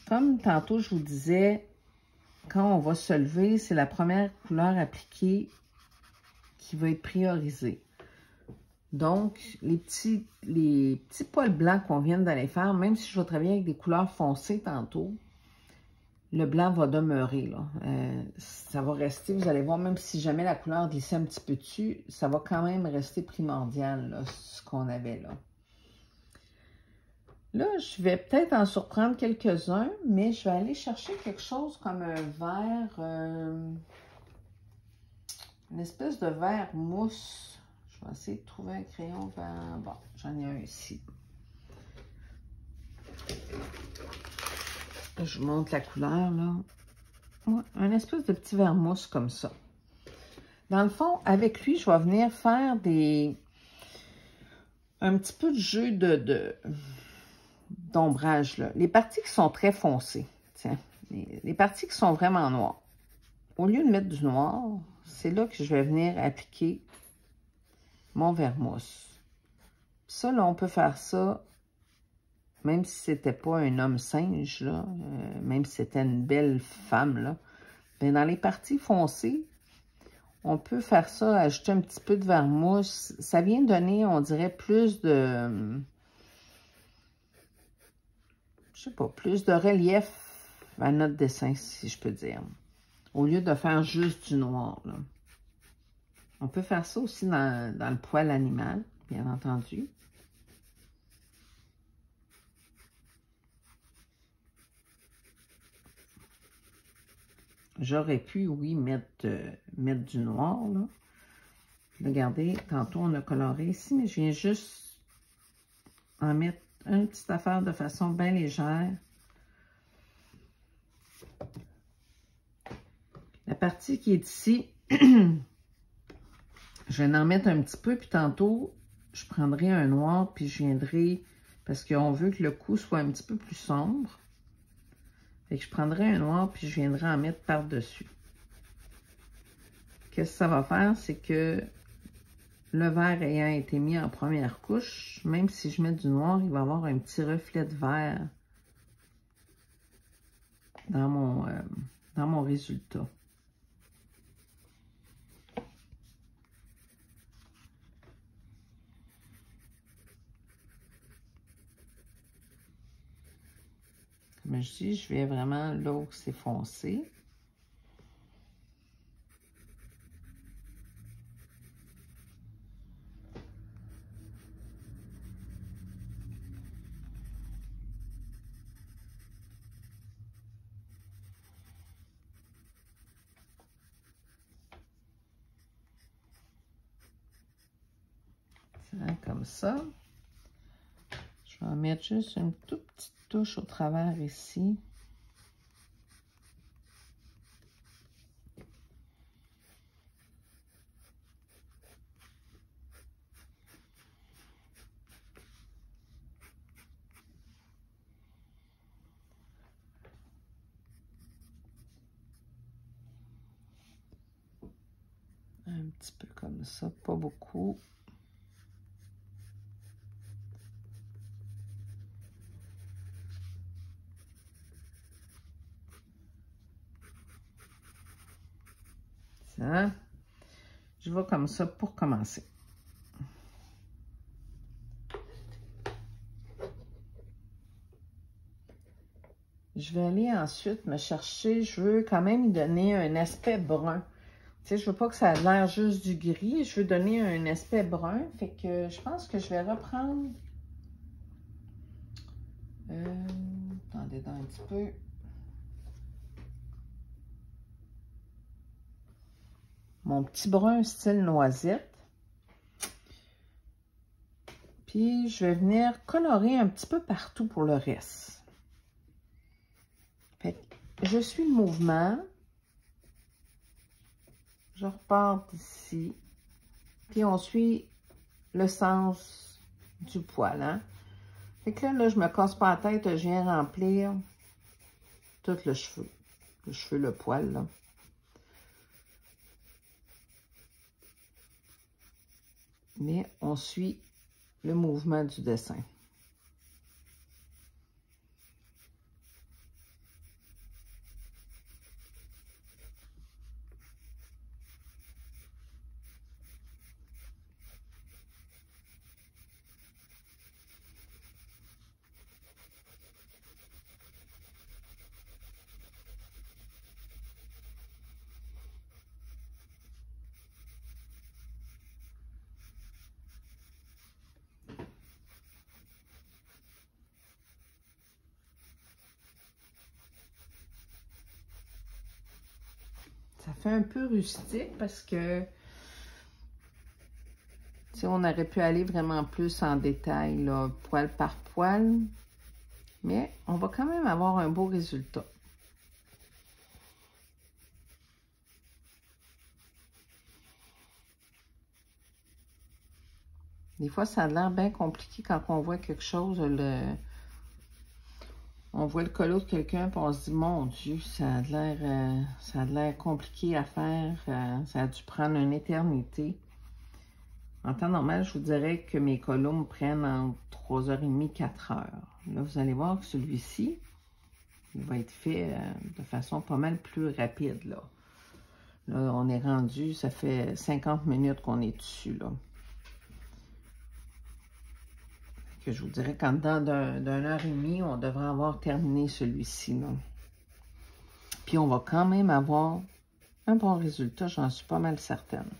[SPEAKER 1] comme tantôt je vous disais, quand on va se lever, c'est la première couleur appliquée qui va être priorisée. Donc, les petits poils blancs qu'on vient d'aller faire, même si je vais travailler avec des couleurs foncées tantôt, le blanc va demeurer, là. Ça va rester, vous allez voir, même si jamais la couleur glissait un petit peu dessus, ça va quand même rester primordial, là, ce qu'on avait là. Là, je vais peut-être en surprendre quelques-uns, mais je vais aller chercher quelque chose comme un vert, une espèce de vert mousse. Je vais essayer de trouver un crayon vert. Bon, j'en ai un ici. Je vous montre la couleur, là. Ouais, un espèce de petit vert mousse comme ça. Dans le fond, avec lui, je vais venir faire un petit peu de jeu d'ombrage, là. Les parties qui sont très foncées, tiens, les parties qui sont vraiment noires. Au lieu de mettre du noir, c'est là que je vais venir appliquer mon vert mousse. Ça, là, on peut faire ça, même si c'était pas un homme singe, là, même si c'était une belle femme, là. Bien, dans les parties foncées, on peut faire ça, ajouter un petit peu de vert mousse. Ça vient donner, on dirait, plus de... je sais pas, plus de relief à notre dessin, si je peux dire. Au lieu de faire juste du noir, là. On peut faire ça aussi dans le poil animal, bien entendu. J'aurais pu, oui, mettre du noir, là. Regardez, tantôt on a coloré ici, mais je viens juste en mettre une petite affaire de façon bien légère. La partie qui est ici, je vais en mettre un petit peu, puis tantôt, je prendrai un noir, puis je viendrai, parce qu'on veut que le cou soit un petit peu plus sombre. Fait que je prendrai un noir, puis je viendrai en mettre par-dessus. Qu'est-ce que ça va faire? C'est que le vert ayant été mis en première couche, même si je mets du noir, il va y avoir un petit reflet de vert dans mon résultat. Comme je dis, je vais vraiment là où c'est foncé. Comme ça. Je vais en mettre juste une toute petite touche au travers ici. Un petit peu comme ça, pas beaucoup. Ça. Je vais comme ça pour commencer. Je vais aller ensuite me chercher, je veux quand même y donner un aspect brun. Tu sais, je veux pas que ça ait l'air juste du gris, je veux donner un aspect brun. Fait que je pense que je vais reprendre... attendez un petit peu. Mon petit brun style noisette. Puis, je vais venir colorer un petit peu partout pour le reste. Fait que je suis le mouvement. Je repars d'ici. Puis, on suit le sens du poil, hein. Fait que là, je me casse pas la tête, je viens remplir tout le cheveu. Le cheveu, le poil, là. mais on suit le mouvement du dessin. Ça fait un peu rustique parce que on aurait pu aller vraiment plus en détail, là, poil par poil, mais on va quand même avoir un beau résultat. Des fois, ça a l'air bien compliqué quand on voit quelque chose, on voit le colo de quelqu'un et on se dit, mon Dieu, ça a l'air compliqué à faire, ça a dû prendre une éternité. En temps normal, je vous dirais que mes colos me prennent entre 3h30 et 4h. Là, vous allez voir que celui-ci, il va être fait de façon pas mal plus rapide, là. Là, on est rendu, ça fait 50 minutes qu'on est dessus, là. Que je vous dirais qu'en dedans d'une heure et demie, on devrait avoir terminé celui-ci, là. Puis on va quand même avoir un bon résultat, j'en suis pas mal certaine.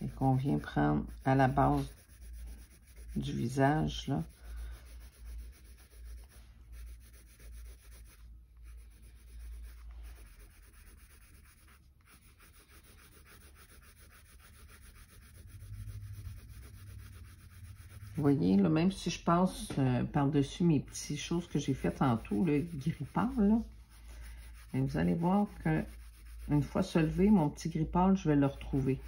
[SPEAKER 1] Et qu'on vient prendre à la base du visage, là. Vous voyez, là, même si je passe par-dessus mes petites choses que j'ai faites en tout, le grippard, là, et vous allez voir que une fois soulevé, mon petit grippard, je vais le retrouver.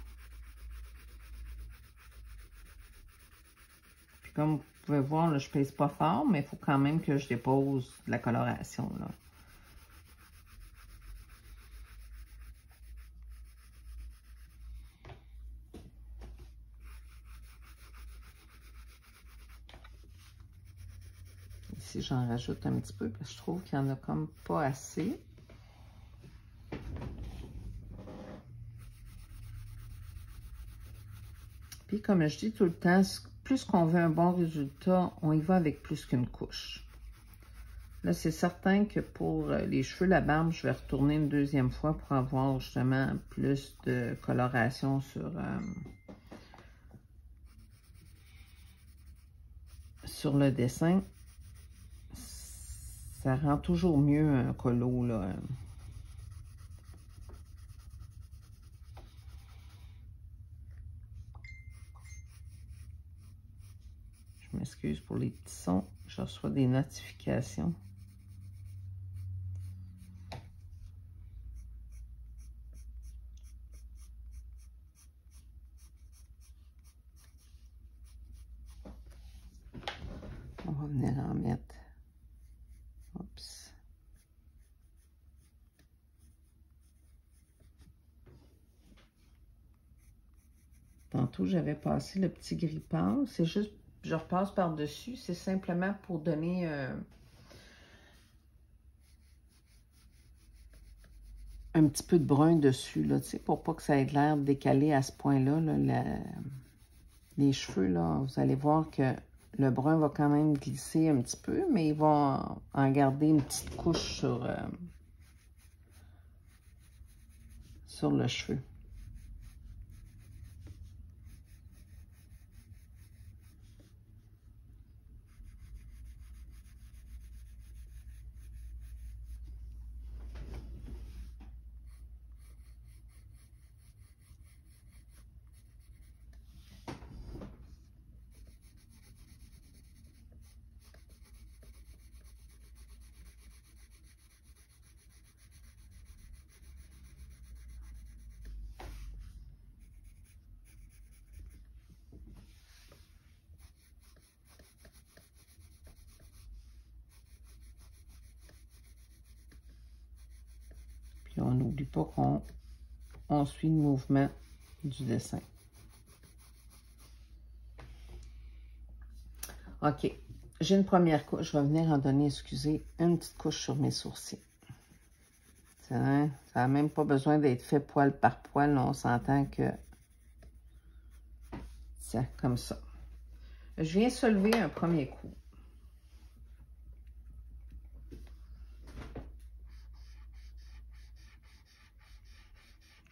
[SPEAKER 1] Puis comme vous pouvez voir, là, je pèse pas fort, mais il faut quand même que je dépose de la coloration, là. Ici, j'en rajoute un petit peu parce que je trouve qu'il n'y en a comme pas assez. Puis, comme je dis tout le temps, plus qu'on veut un bon résultat, on y va avec plus qu'une couche. Là, c'est certain que pour les cheveux, la barbe, je vais retourner une deuxième fois pour avoir justement plus de coloration sur le dessin. Ça rend toujours mieux un colo, là. Je m'excuse pour les petits sons. Je reçois des notifications. On va venir en mettre. Oups. Tantôt, j'avais passé le petit grippard. C'est juste, je repasse par-dessus. C'est simplement pour donner un petit peu de brun dessus, là, tu sais, pour pas que ça ait l'air décalé à ce point-là, là, les cheveux, là, vous allez voir que le brun va quand même glisser un petit peu, mais il va en garder une petite couche sur le cheveu. Puis on n'oublie pas qu'on suit le mouvement du dessin. OK. J'ai une première couche. Je vais venir en donner, excusez, une petite couche sur mes sourcils. Ça n'a même pas besoin d'être fait poil par poil. Là, on s'entend que c'est comme ça. Je viens soulever un premier coup.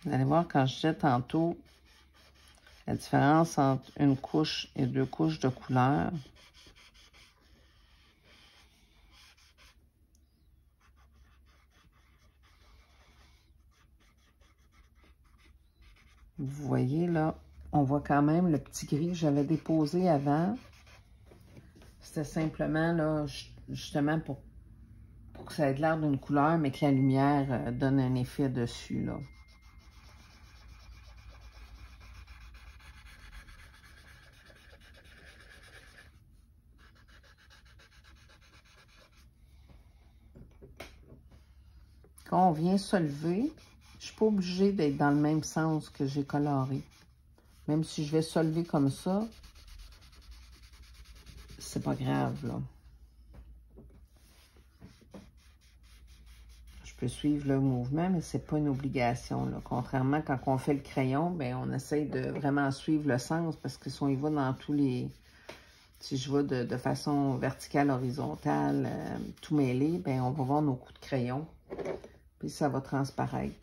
[SPEAKER 1] Vous allez voir, quand je disais tantôt la différence entre une couche et deux couches de couleur. Vous voyez là, on voit quand même le petit gris que j'avais déposé avant. C'était simplement là, justement pour que ça ait l'air d'une couleur, mais que la lumière donne un effet dessus là. Quand on vient se lever, je ne suis pas obligée d'être dans le même sens que j'ai coloré. Même si je vais se lever comme ça, c'est pas grave, là. Je peux suivre le mouvement, mais c'est pas une obligation, là. Contrairement, quand on fait le crayon, bien, on essaye de vraiment suivre le sens, parce que si on y va dans tous les... Si je vais de façon verticale, horizontale, tout mêlé, bien, on va voir nos coups de crayon. Puis ça va transparaître.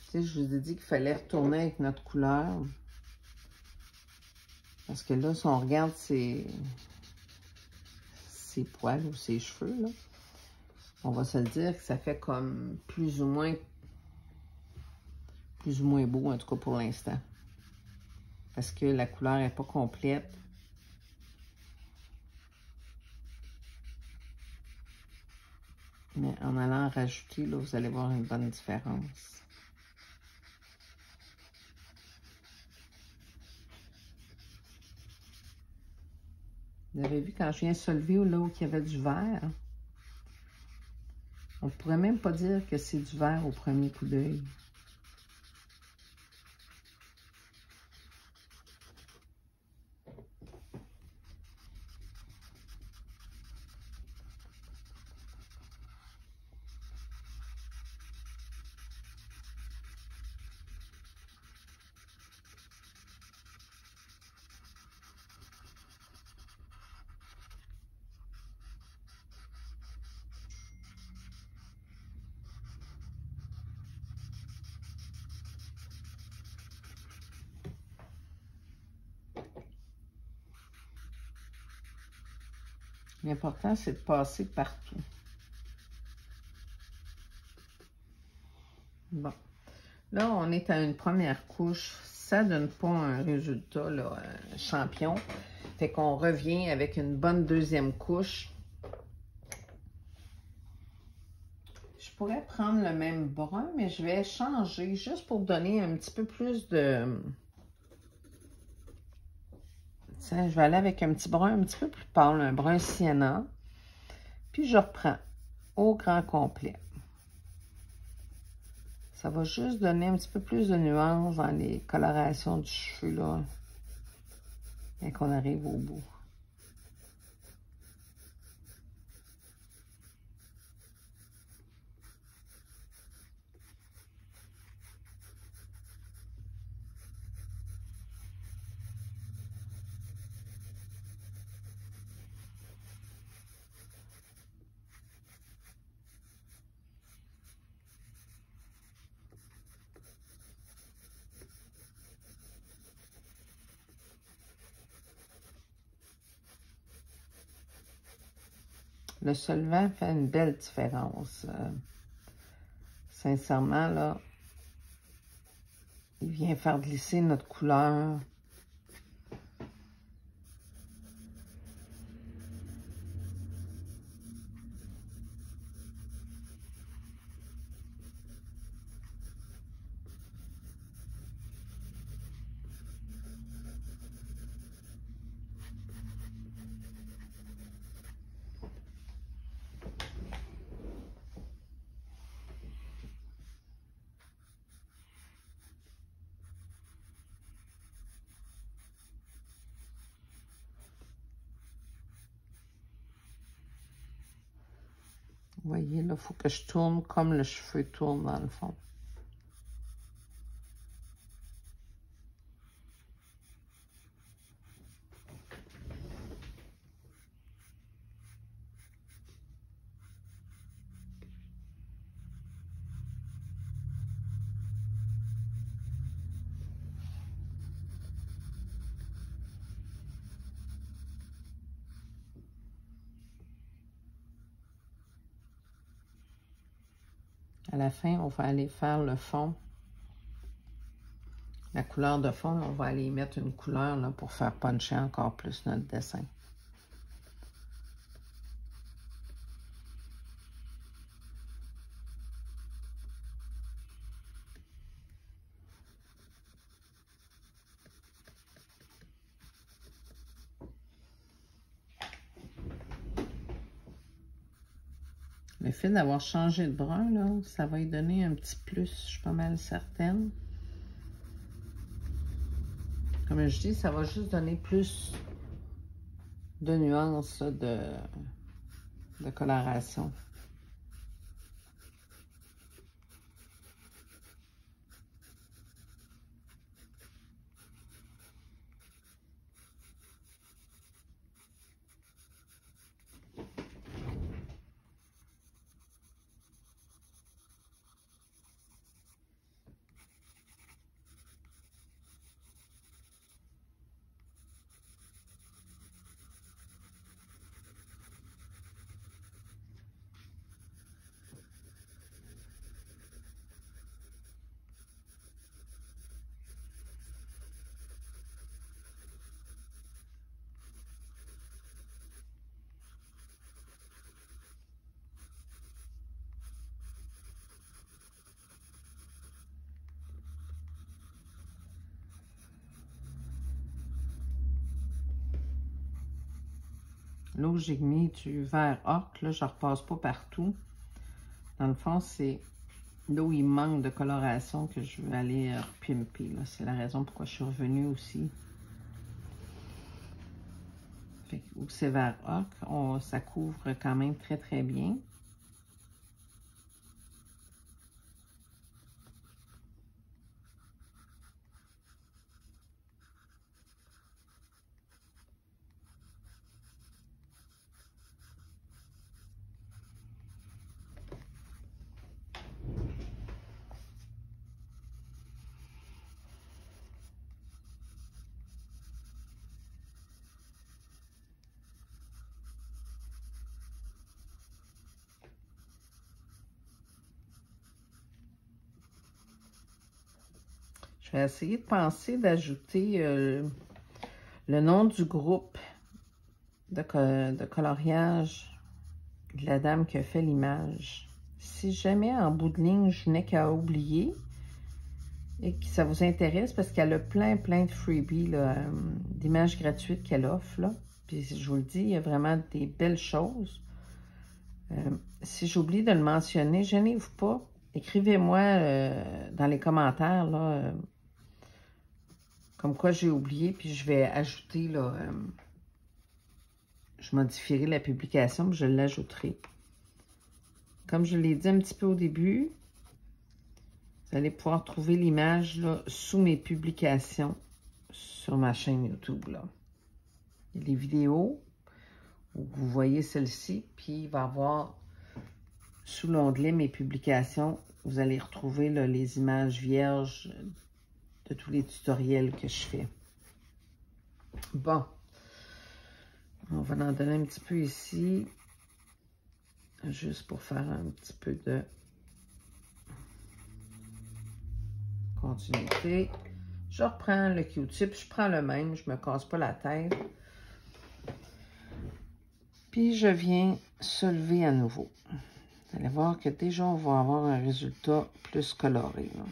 [SPEAKER 1] Tu sais, je vous ai dit qu'il fallait retourner avec notre couleur. Parce que là, si on regarde ses poils ou ses cheveux, là, on va se le dire que ça fait comme plus ou moins beau, en tout cas pour l'instant. Parce que la couleur n'est pas complète. Mais en allant rajouter, là, vous allez voir une bonne différence. Vous avez vu quand je viens se lever, là où il y avait du vert, on ne pourrait même pas dire que c'est du vert au premier coup d'œil. L'important, c'est de passer partout. Bon. Là, on est à une première couche. Ça ne donne pas un résultat là, champion. Fait qu'on revient avec une bonne deuxième couche. Je pourrais prendre le même brun, mais je vais changer juste pour donner un petit peu plus de... Tiens, je vais aller avec un petit brun un petit peu plus pâle, un brun sienna. Puis je reprends au grand complet. Ça va juste donner un petit peu plus de nuances dans les colorations du cheveu, là, et qu'on arrive au bout. Le solvant fait une belle différence. Sincèrement, là, il vient faire glisser notre couleur. Vous voyez, là, il faut que je tourne comme le cheveu tourne dans le fond. À la fin, on va aller faire le fond. La couleur de fond, on va aller mettre une couleur là, pour faire puncher encore plus notre dessin. Le fait d'avoir changé de brun, là, ça va y donner un petit plus, je suis pas mal certaine. Comme je dis, ça va juste donner plus de nuances là, de coloration. Là où j'ai mis du vert ocre, là, je ne repasse pas partout. Dans le fond, c'est là où il manque de coloration que je veux aller repimper. C'est la raison pourquoi je suis revenue aussi. Fait que, où c'est vert ocre, ça couvre quand même très très bien. Je vais essayer de penser d'ajouter le nom du groupe de coloriage de la dame qui a fait l'image. Si jamais en bout de ligne, je n'ai qu'à oublier et que ça vous intéresse parce qu'elle a plein de freebies, d'images gratuites qu'elle offre. Là. Puis je vous le dis, il y a vraiment des belles choses. Si j'oublie de le mentionner, gênez-vous pas. Écrivez-moi dans les commentaires là, comme quoi j'ai oublié, puis je vais ajouter, là, je modifierai la publication, puis je l'ajouterai. Comme je l'ai dit un petit peu au début, vous allez pouvoir trouver l'image sous mes publications sur ma chaîne YouTube. Là. Il y a les vidéos, où vous voyez celle-ci, puis il va y avoir sous l'onglet mes publications, vous allez retrouver là, les images vierges de tous les tutoriels que je fais. Bon, on va en donner un petit peu ici, juste pour faire un petit peu de continuité. Je reprends le Q-tip, je prends le même, je me casse pas la tête. Puis je viens soulever à nouveau. Vous allez voir que déjà on va avoir un résultat plus coloré. Là.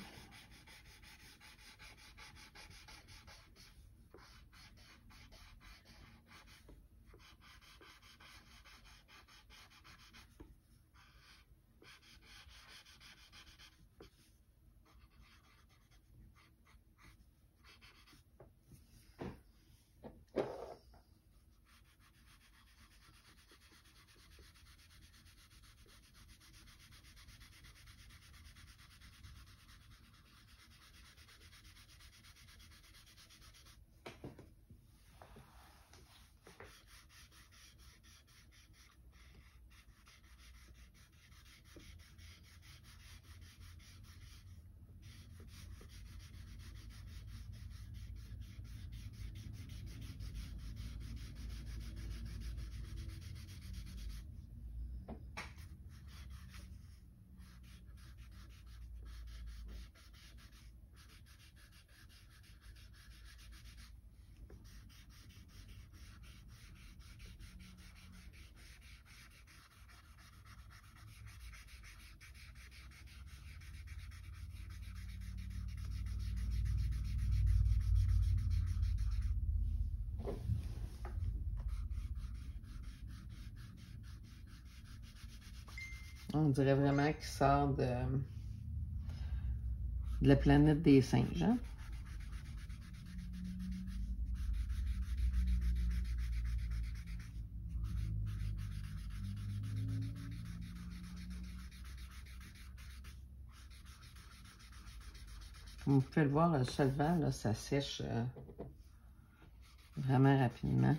[SPEAKER 1] On dirait vraiment qu'il sort de la planète des singes, hein? Comme vous pouvez le voir, le solvant, là, ça sèche vraiment rapidement.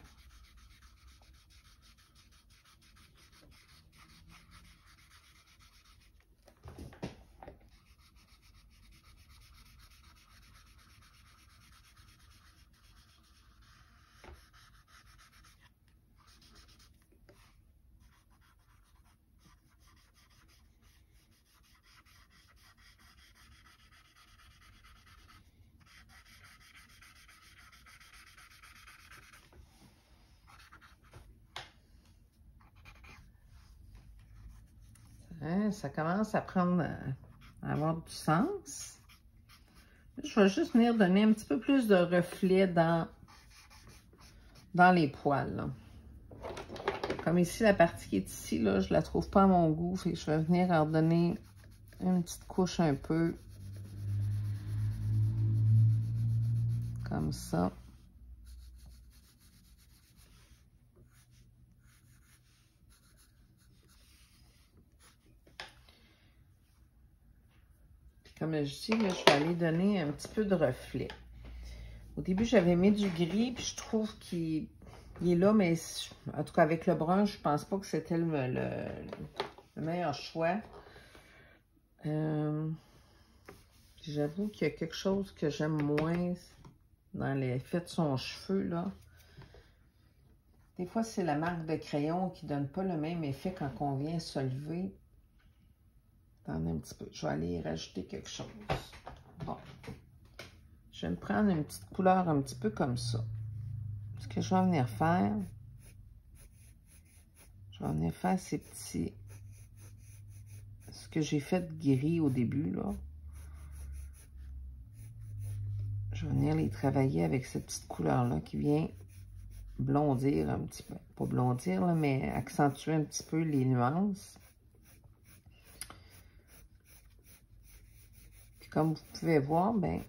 [SPEAKER 1] Hein, ça commence à prendre, à avoir du sens. Je vais juste venir donner un petit peu plus de reflet dans les poils, là. Comme ici, la partie qui est ici, là, je la trouve pas à mon goût. Fait que je vais venir en donner une petite couche un peu. Comme ça. Comme je dis, là, je vais aller donner un petit peu de reflet. Au début, j'avais mis du gris, puis je trouve qu'il est là, mais en tout cas, avec le brun, je pense pas que c'était le meilleur choix. J'avoue qu'il y a quelque chose que j'aime moins dans l'effet de son cheveu, là. Des fois, c'est la marque de crayon qui donne pas le même effet quand on vient se lever. Attendez un petit peu. Je vais aller rajouter quelque chose. Bon. Je vais me prendre une petite couleur un petit peu comme ça. Ce que je vais venir faire, je vais venir faire ces petits... Ce que j'ai fait de gris au début, là. Je vais venir les travailler avec cette petite couleur-là qui vient blondir un petit peu. Pas blondir, là, mais accentuer un petit peu les nuances. Puis comme vous pouvez voir, ben,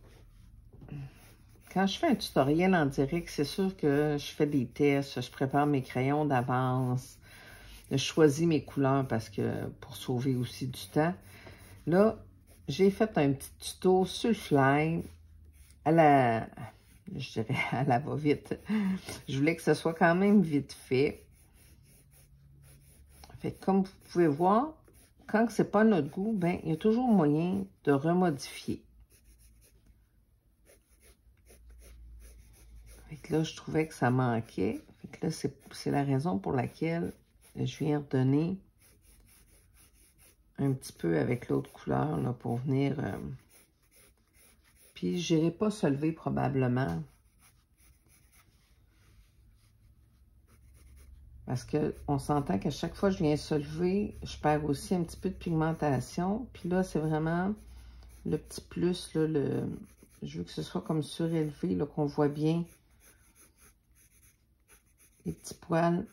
[SPEAKER 1] quand je fais un tutoriel en direct, c'est sûr que je fais des tests, je prépare mes crayons d'avance, je choisis mes couleurs parce que pour sauver aussi du temps. Là, j'ai fait un petit tuto sur le fly, à la, je dirais à la va-vite. Je voulais que ce soit quand même vite fait. Fait que comme vous pouvez voir, quand c'est pas notre goût, ben il y a toujours moyen de remodifier. Fait que là, je trouvais que ça manquait. Fait que là, c'est la raison pour laquelle je viens redonner un petit peu avec l'autre couleur là, pour venir... Puis, je n'irai pas se lever probablement. Parce qu'on s'entend qu'à chaque fois que je viens se lever, je perds aussi un petit peu de pigmentation. Puis là, c'est vraiment le petit plus, là, je veux que ce soit comme surélevé, là, qu'on voit bien les petits poils.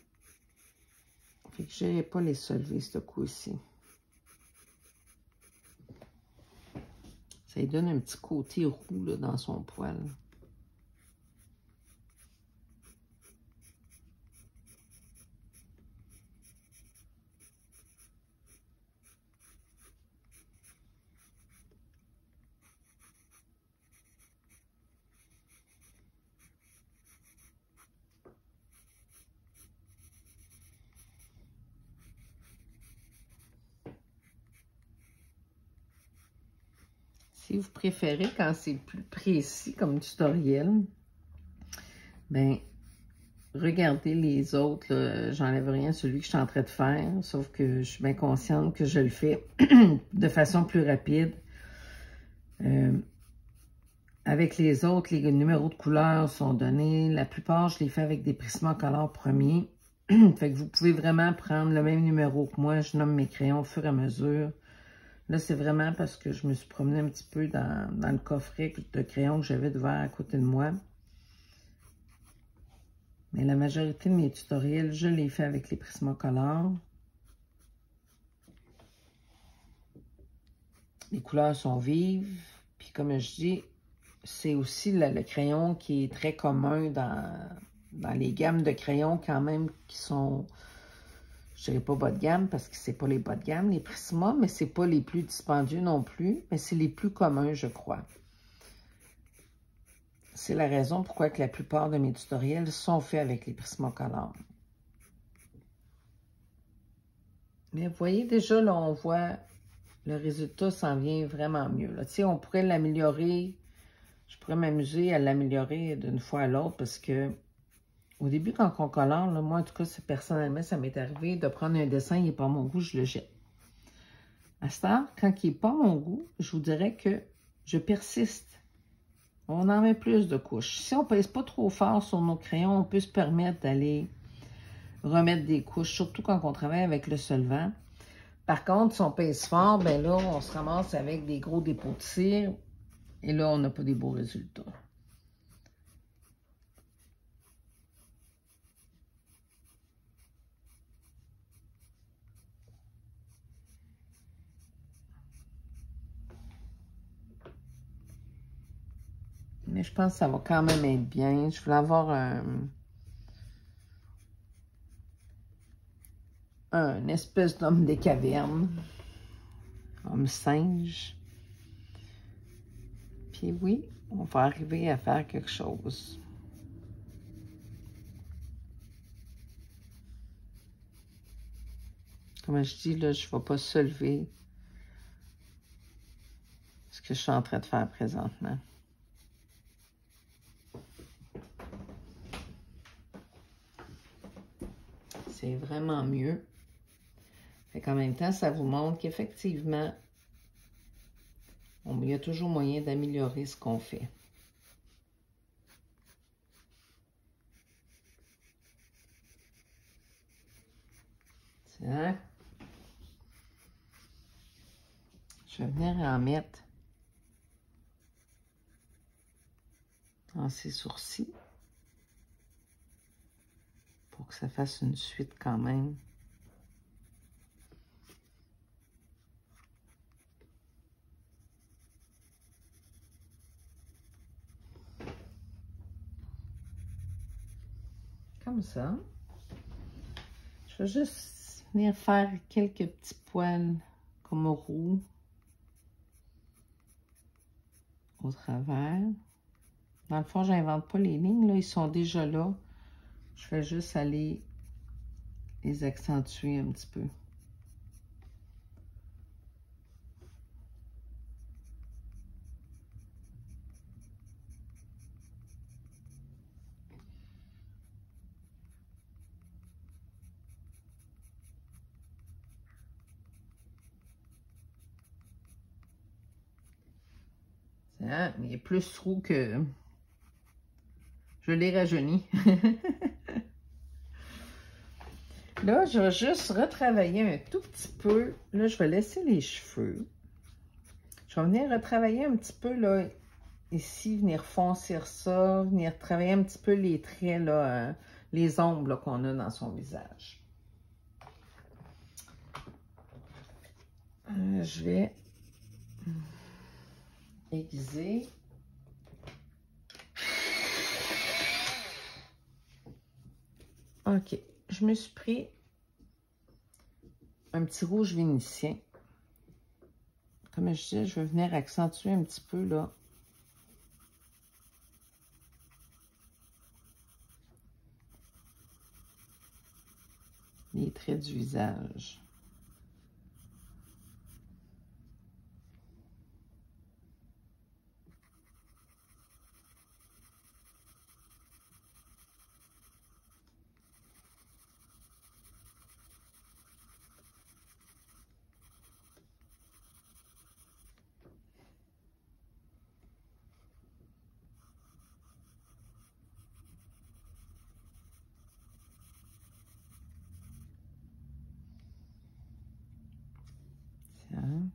[SPEAKER 1] Fait que je n'irai pas les soulever, ce coup-ci. Ça lui donne un petit côté roux, là, dans son poil. Si vous préférez, quand c'est plus précis comme tutoriel, ben regardez les autres. J'enlève rien celui que je suis en train de faire, sauf que je suis bien consciente que je le fais de façon plus rapide. Avec les autres, les numéros de couleurs sont donnés. La plupart, je les fais avec des Prismacolor premiers. Fait que vous pouvez vraiment prendre le même numéro que moi. Je nomme mes crayons au fur et à mesure. Là, c'est vraiment parce que je me suis promenée un petit peu dans le coffret de crayons que j'avais devant à côté de moi. Mais la majorité de mes tutoriels, je les fais avec les Prismacolor. Les couleurs sont vives. Puis comme je dis, c'est aussi le crayon qui est très commun dans les gammes de crayons quand même qui sont, je dirais pas bas de gamme parce que c'est pas les bas de gamme, les Prisma, mais c'est pas les plus dispendieux non plus, mais c'est les plus communs, je crois. C'est la raison pourquoi que la plupart de mes tutoriels sont faits avec les Prismacolor. Mais vous voyez déjà, là, on voit le résultat s'en vient vraiment mieux. Tu sais, on pourrait l'améliorer. Je pourrais m'amuser à l'améliorer d'une fois à l'autre parce que au début, quand on colore, là, moi, en tout cas, personnellement, ça m'est arrivé de prendre un dessin, il n'est pas à mon goût, je le jette. À ce temps, quand il n'est pas à mon goût, je vous dirais que je persiste. On en met plus de couches. Si on ne pèse pas trop fort sur nos crayons, on peut se permettre d'aller remettre des couches, surtout quand on travaille avec le solvant. Par contre, si on pèse fort, ben là, on se ramasse avec des gros dépôts de cire. Et là, on n'a pas des beaux résultats. Mais je pense que ça va quand même être bien. Je voulais avoir un espèce d'homme des cavernes. Homme singe. Puis oui, on va arriver à faire quelque chose. Comme je dis, là, je ne vais pas se lever. Ce que je suis en train de faire présentement. C'est vraiment mieux. Fait qu'en même temps, ça vous montre qu'effectivement, il y a toujours moyen d'améliorer ce qu'on fait. Tiens. Je vais venir en mettre dans ses sourcils pour que ça fasse une suite quand même. Comme ça. Je vais juste venir faire quelques petits poils comme roux au travers. Dans le fond, je n'invente pas les lignes, là, ils sont déjà là. Je vais juste aller les accentuer un petit peu. Hein? Il est plus roux que... Je l'ai rajeuni. Là, je vais juste retravailler un tout petit peu. Là, je vais laisser les cheveux. Je vais venir retravailler un petit peu, là, ici, venir foncir ça, venir travailler un petit peu les traits, là, les ombres qu'on a dans son visage. Je vais aiguiser. OK. Je me suis pris un petit rouge vénitien. Comme je disais, je vais venir accentuer un petit peu, là, les traits du visage.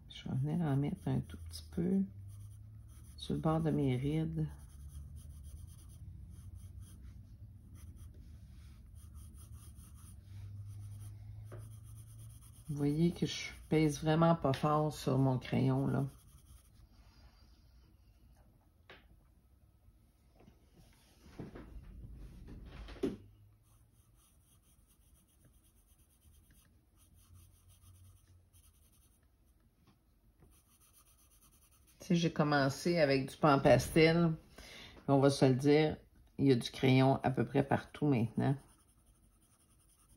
[SPEAKER 1] Je vais venir en mettre un tout petit peu sur le bord de mes rides. Vous voyez que je pèse vraiment pas fort sur mon crayon, là. sais, j'ai commencé avec du pan pastel. On va se le dire, il y a du crayon à peu près partout maintenant.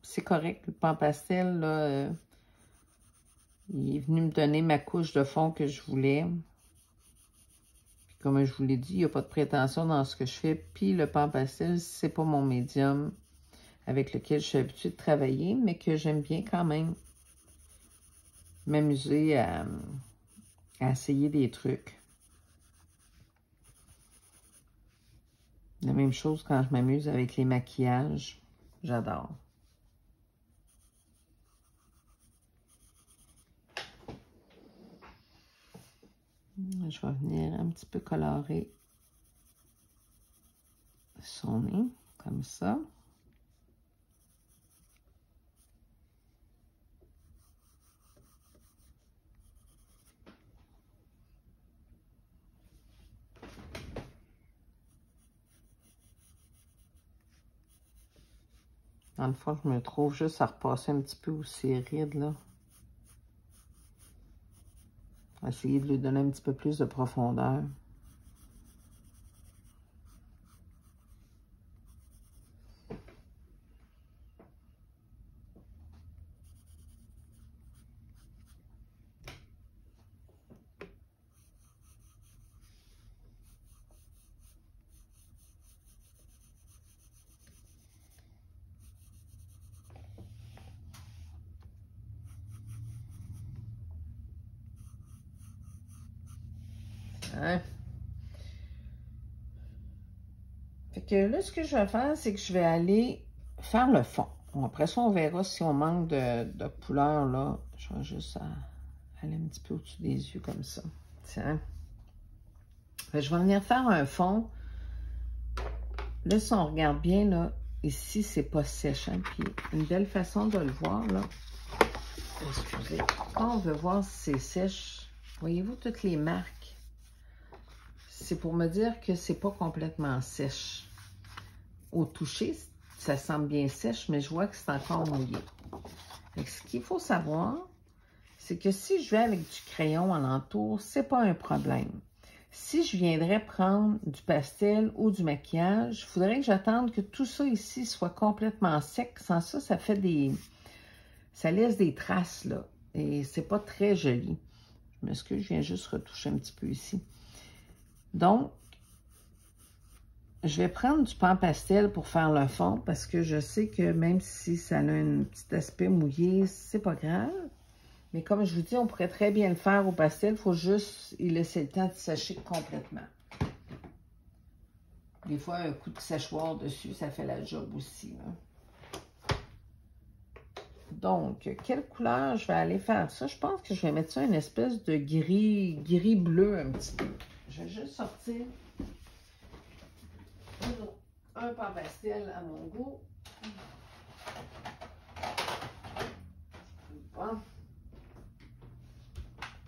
[SPEAKER 1] C'est correct, le pan pastel, là, il est venu me donner ma couche de fond que je voulais. Puis comme je vous l'ai dit, il n'y a pas de prétention dans ce que je fais. Puis le pan pastel, c'est pas mon médium avec lequel je suis habituée de travailler, mais que j'aime bien quand même m'amuser à essayer des trucs. La même chose quand je m'amuse avec les maquillages. J'adore. Je vais venir un petit peu colorer son nez, comme ça. Dans le fond, je me trouve juste à repasser un petit peu où ces rides, là. Essayer de lui donner un petit peu plus de profondeur. Hein? Fait que là, ce que je vais faire, c'est que je vais aller faire le fond. Bon, après ça, on verra si on manque de couleur, là. Je vais juste aller un petit peu au-dessus des yeux, comme ça. Tiens. Fait que je vais venir faire un fond. Là, si on regarde bien, là, ici, c'est pas sèche, hein. Puis, une belle façon de le voir, là. Excusez. Quand on veut voir si c'est sèche, voyez-vous toutes les marques? C'est pour me dire que c'est pas complètement sèche. Au toucher, ça semble bien sèche, mais je vois que c'est encore mouillé. Donc, ce qu'il faut savoir, c'est que si je vais avec du crayon alentour, c'est pas un problème. Si je viendrais prendre du pastel ou du maquillage, il faudrait que j'attende que tout ça ici soit complètement sec. Sans ça, ça fait des... ça laisse des traces, là. Et c'est pas très joli. Je m'excuse, je viens juste retoucher un petit peu ici. Donc, je vais prendre du pan pastel pour faire le fond parce que je sais que même si ça a un petit aspect mouillé, c'est pas grave. Mais comme je vous dis, on pourrait très bien le faire au pastel. Il faut juste y laisser le temps de sécher complètement. Des fois, un coup de séchoir dessus, ça fait la job aussi, là. Donc, quelle couleur je vais aller faire ça? Je pense que je vais mettre ça une espèce de gris bleu un petit peu. Je vais juste sortir un pan pastel à mon goût. Bon.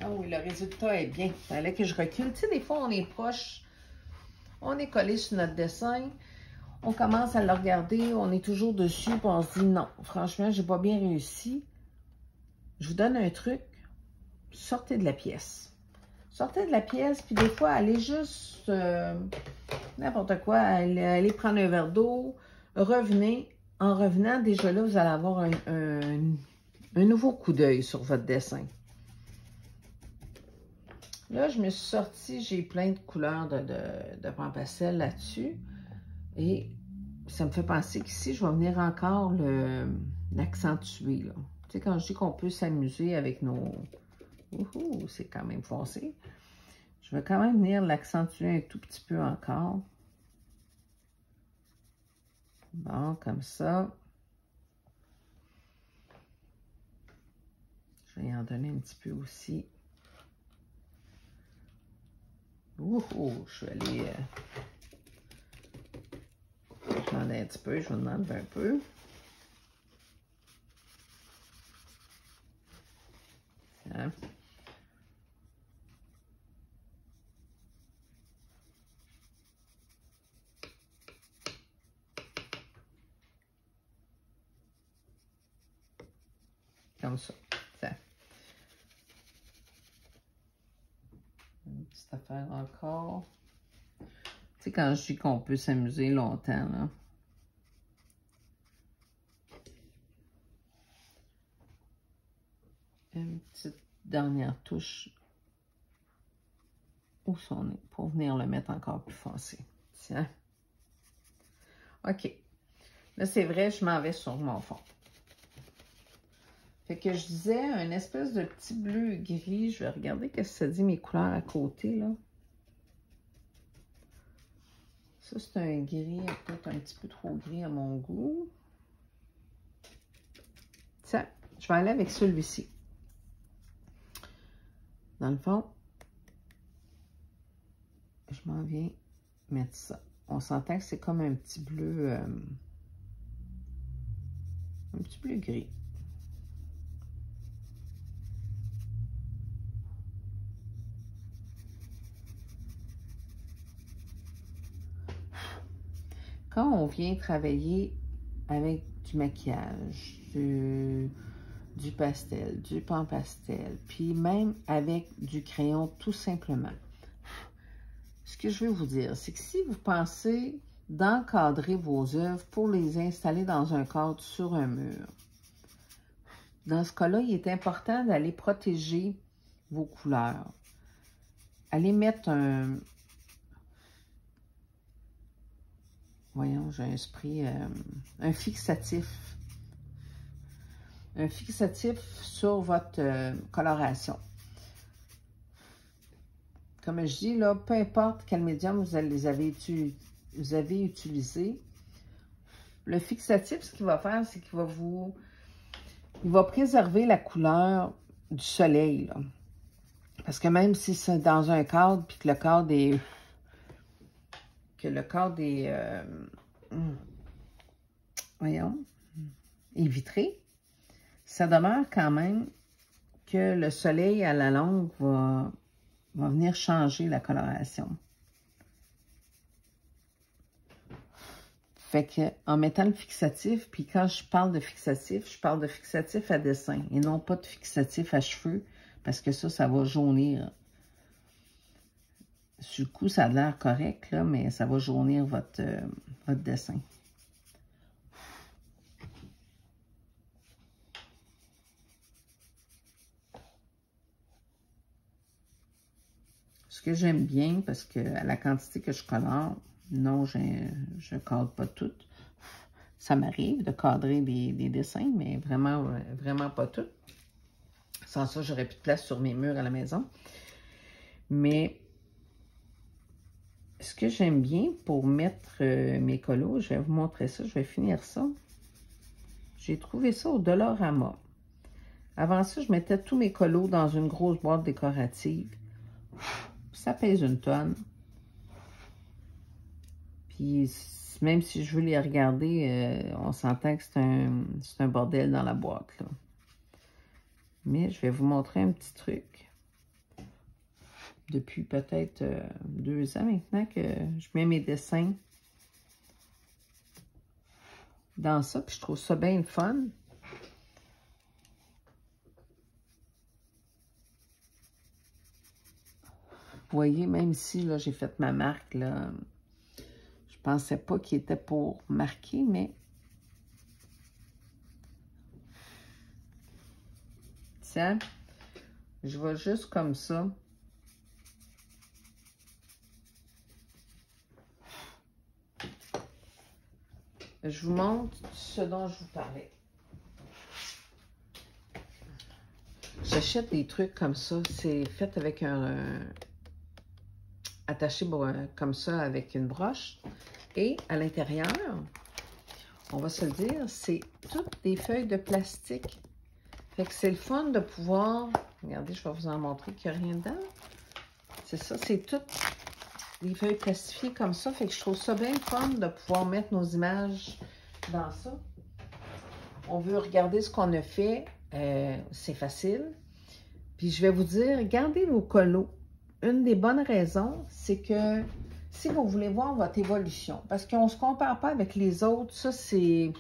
[SPEAKER 1] Ah oui, le résultat est bien. Il fallait que je recule. Tu sais, des fois, on est proche, on est collé sur notre dessin, on commence à le regarder, on est toujours dessus, puis on se dit non, franchement, j'ai pas bien réussi. Je vous donne un truc, sortez de la pièce. Sortez de la pièce, puis des fois, allez juste, n'importe quoi, allez prendre un verre d'eau, revenez. En revenant, déjà là, vous allez avoir un nouveau coup d'œil sur votre dessin. Là, je me suis sortie, j'ai plein de couleurs de pan pastel là-dessus. Et ça me fait penser qu'ici, je vais venir encore l'accentuer. Tu sais, quand je dis qu'on peut s'amuser avec nos... Ouhou, c'est quand même foncé. Je vais quand même venir l'accentuer un tout petit peu encore. Bon, comme ça. Je vais y en donner un petit peu aussi. Ouhou, je vais aller... je vais demander un petit peu, je vais en enlever un peu. Hein? Comme ça. Un petit Ça fait encore... Tu sais, quand je dis qu'on peut s'amuser longtemps, là. Une petite dernière touche où son nez pour venir le mettre encore plus foncé. Tiens. OK. Là, c'est vrai, je m'en vais sur mon fond. Fait que je disais, un espèce de petit bleu gris. Je vais regarder ce que ça dit mes couleurs à côté, là. Ça, c'est un gris, peut-être un petit peu trop gris à mon goût. Tiens, je vais aller avec celui-ci. Dans le fond, je m'en viens mettre ça. On s'entend que c'est comme un petit bleu gris. Quand on vient travailler avec du maquillage, du pastel, du pan pastel, puis même avec du crayon tout simplement, ce que je veux vous dire, c'est que si vous pensez d'encadrer vos œuvres pour les installer dans un cadre sur un mur, dans ce cas-là, il est important d'aller protéger vos couleurs. Allez mettre un... Voyons, j'ai un spray, un fixatif. Un fixatif sur votre coloration. Comme je dis, là, peu importe quel médium vous avez utilisé, le fixatif, ce qu'il va faire, c'est qu'il va il va préserver la couleur du soleil, là. Parce que même si c'est dans un cadre, puis que le cadre est... voyons, est vitré, ça demeure quand même que le soleil, à la longue, va venir changer la coloration. Fait que, en mettant le fixatif, puis quand je parle de fixatif à dessin et non pas de fixatif à cheveux, parce que ça va jaunir. Sur le coup, ça a l'air correct, là, mais ça va jaunir votre dessin. Ce que j'aime bien, parce que à la quantité que je colore, non, je ne cadre pas tout. Ça m'arrive de cadrer des dessins, mais vraiment, vraiment pas tout. Sans ça, j'aurais plus de place sur mes murs à la maison. Mais ce que j'aime bien pour mettre mes colos, je vais vous montrer ça, je vais finir ça. J'ai trouvé ça au Dollarama. Avant ça, je mettais tous mes colos dans une grosse boîte décorative. Ça pèse une tonne. Puis, même si je veux les regarder, on s'entend que c'est un bordel dans la boîte, là. Mais je vais vous montrer un petit truc. Depuis peut-être 2 ans maintenant que je mets mes dessins dans ça. Puis je trouve ça bien le fun. Vous voyez, même ici, là, j'ai fait ma marque, là. Je pensais pas qu'il était pour marquer, mais... Tiens, je vais juste comme ça. Je vous montre ce dont je vous parlais. J'achète des trucs comme ça. C'est fait avec attaché comme ça avec une broche. Et à l'intérieur, on va se le dire, c'est toutes des feuilles de plastique. Fait que c'est le fun de pouvoir... Regardez, je vais vous en montrer qu'il n'y a rien dedans. C'est ça, c'est toutes des feuilles plastifiées comme ça. Fait que je trouve ça bien fun de pouvoir mettre nos images dans ça. On veut regarder ce qu'on a fait. C'est facile. Puis je vais vous dire, gardez vos colos. Une des bonnes raisons, c'est que si vous voulez voir votre évolution, parce qu'on ne se compare pas avec les autres, ça c'est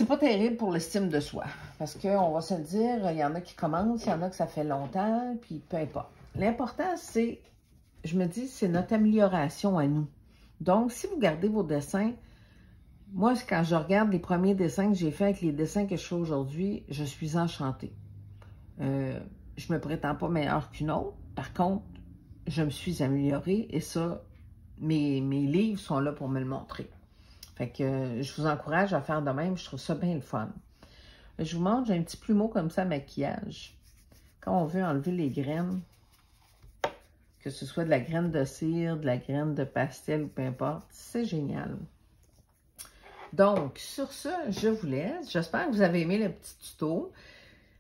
[SPEAKER 1] pas terrible pour l'estime de soi. Parce qu'on va se le dire, il y en a qui commencent, il y en a que ça fait longtemps, puis peu importe. l'important, c'est, je me dis, c'est notre amélioration à nous. Donc, si vous gardez vos dessins, moi, quand je regarde les premiers dessins que j'ai faits avec les dessins que je fais aujourd'hui, je suis enchantée. Je me prétends pas meilleure qu'une autre. Par contre, je me suis améliorée et ça, mes livres sont là pour me le montrer. Fait que je vous encourage à faire de même. Je trouve ça bien le fun. Je vous montre, j'ai un petit plumeau comme ça, maquillage. Quand on veut enlever les graines, que ce soit de la graine de cire, de la graine de pastel ou peu importe, c'est génial. Donc, sur ce, je vous laisse. J'espère que vous avez aimé le petit tuto.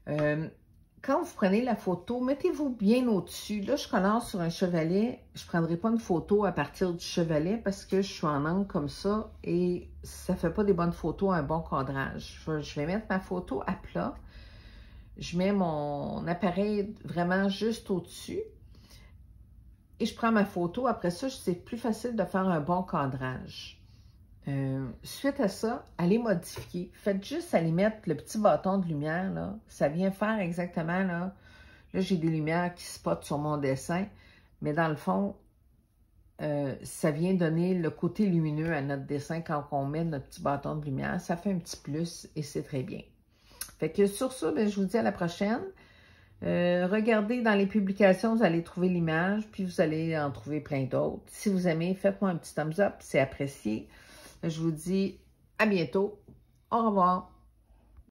[SPEAKER 1] Quand vous prenez la photo, mettez-vous bien au-dessus. Là, je commence sur un chevalet. Je ne prendrai pas une photo à partir du chevalet parce que je suis en angle comme ça et ça ne fait pas des bonnes photos à un bon cadrage. Je vais mettre ma photo à plat. Je mets mon appareil vraiment juste au-dessus. Et je prends ma photo. Après ça, c'est plus facile de faire un bon cadrage. Suite à ça, allez modifier. Faites juste aller mettre le petit bâton de lumière, là. Ça vient faire exactement, là. Là, j'ai des lumières qui spotent sur mon dessin. Mais dans le fond, ça vient donner le côté lumineux à notre dessin quand on met notre petit bâton de lumière. Ça fait un petit plus et c'est très bien. Fait que sur ça, ben, je vous dis à la prochaine. Regardez dans les publications, vous allez trouver l'image, puis vous allez en trouver plein d'autres. Si vous aimez, faites-moi un petit thumbs up, c'est apprécié. Je vous dis à bientôt. Au revoir.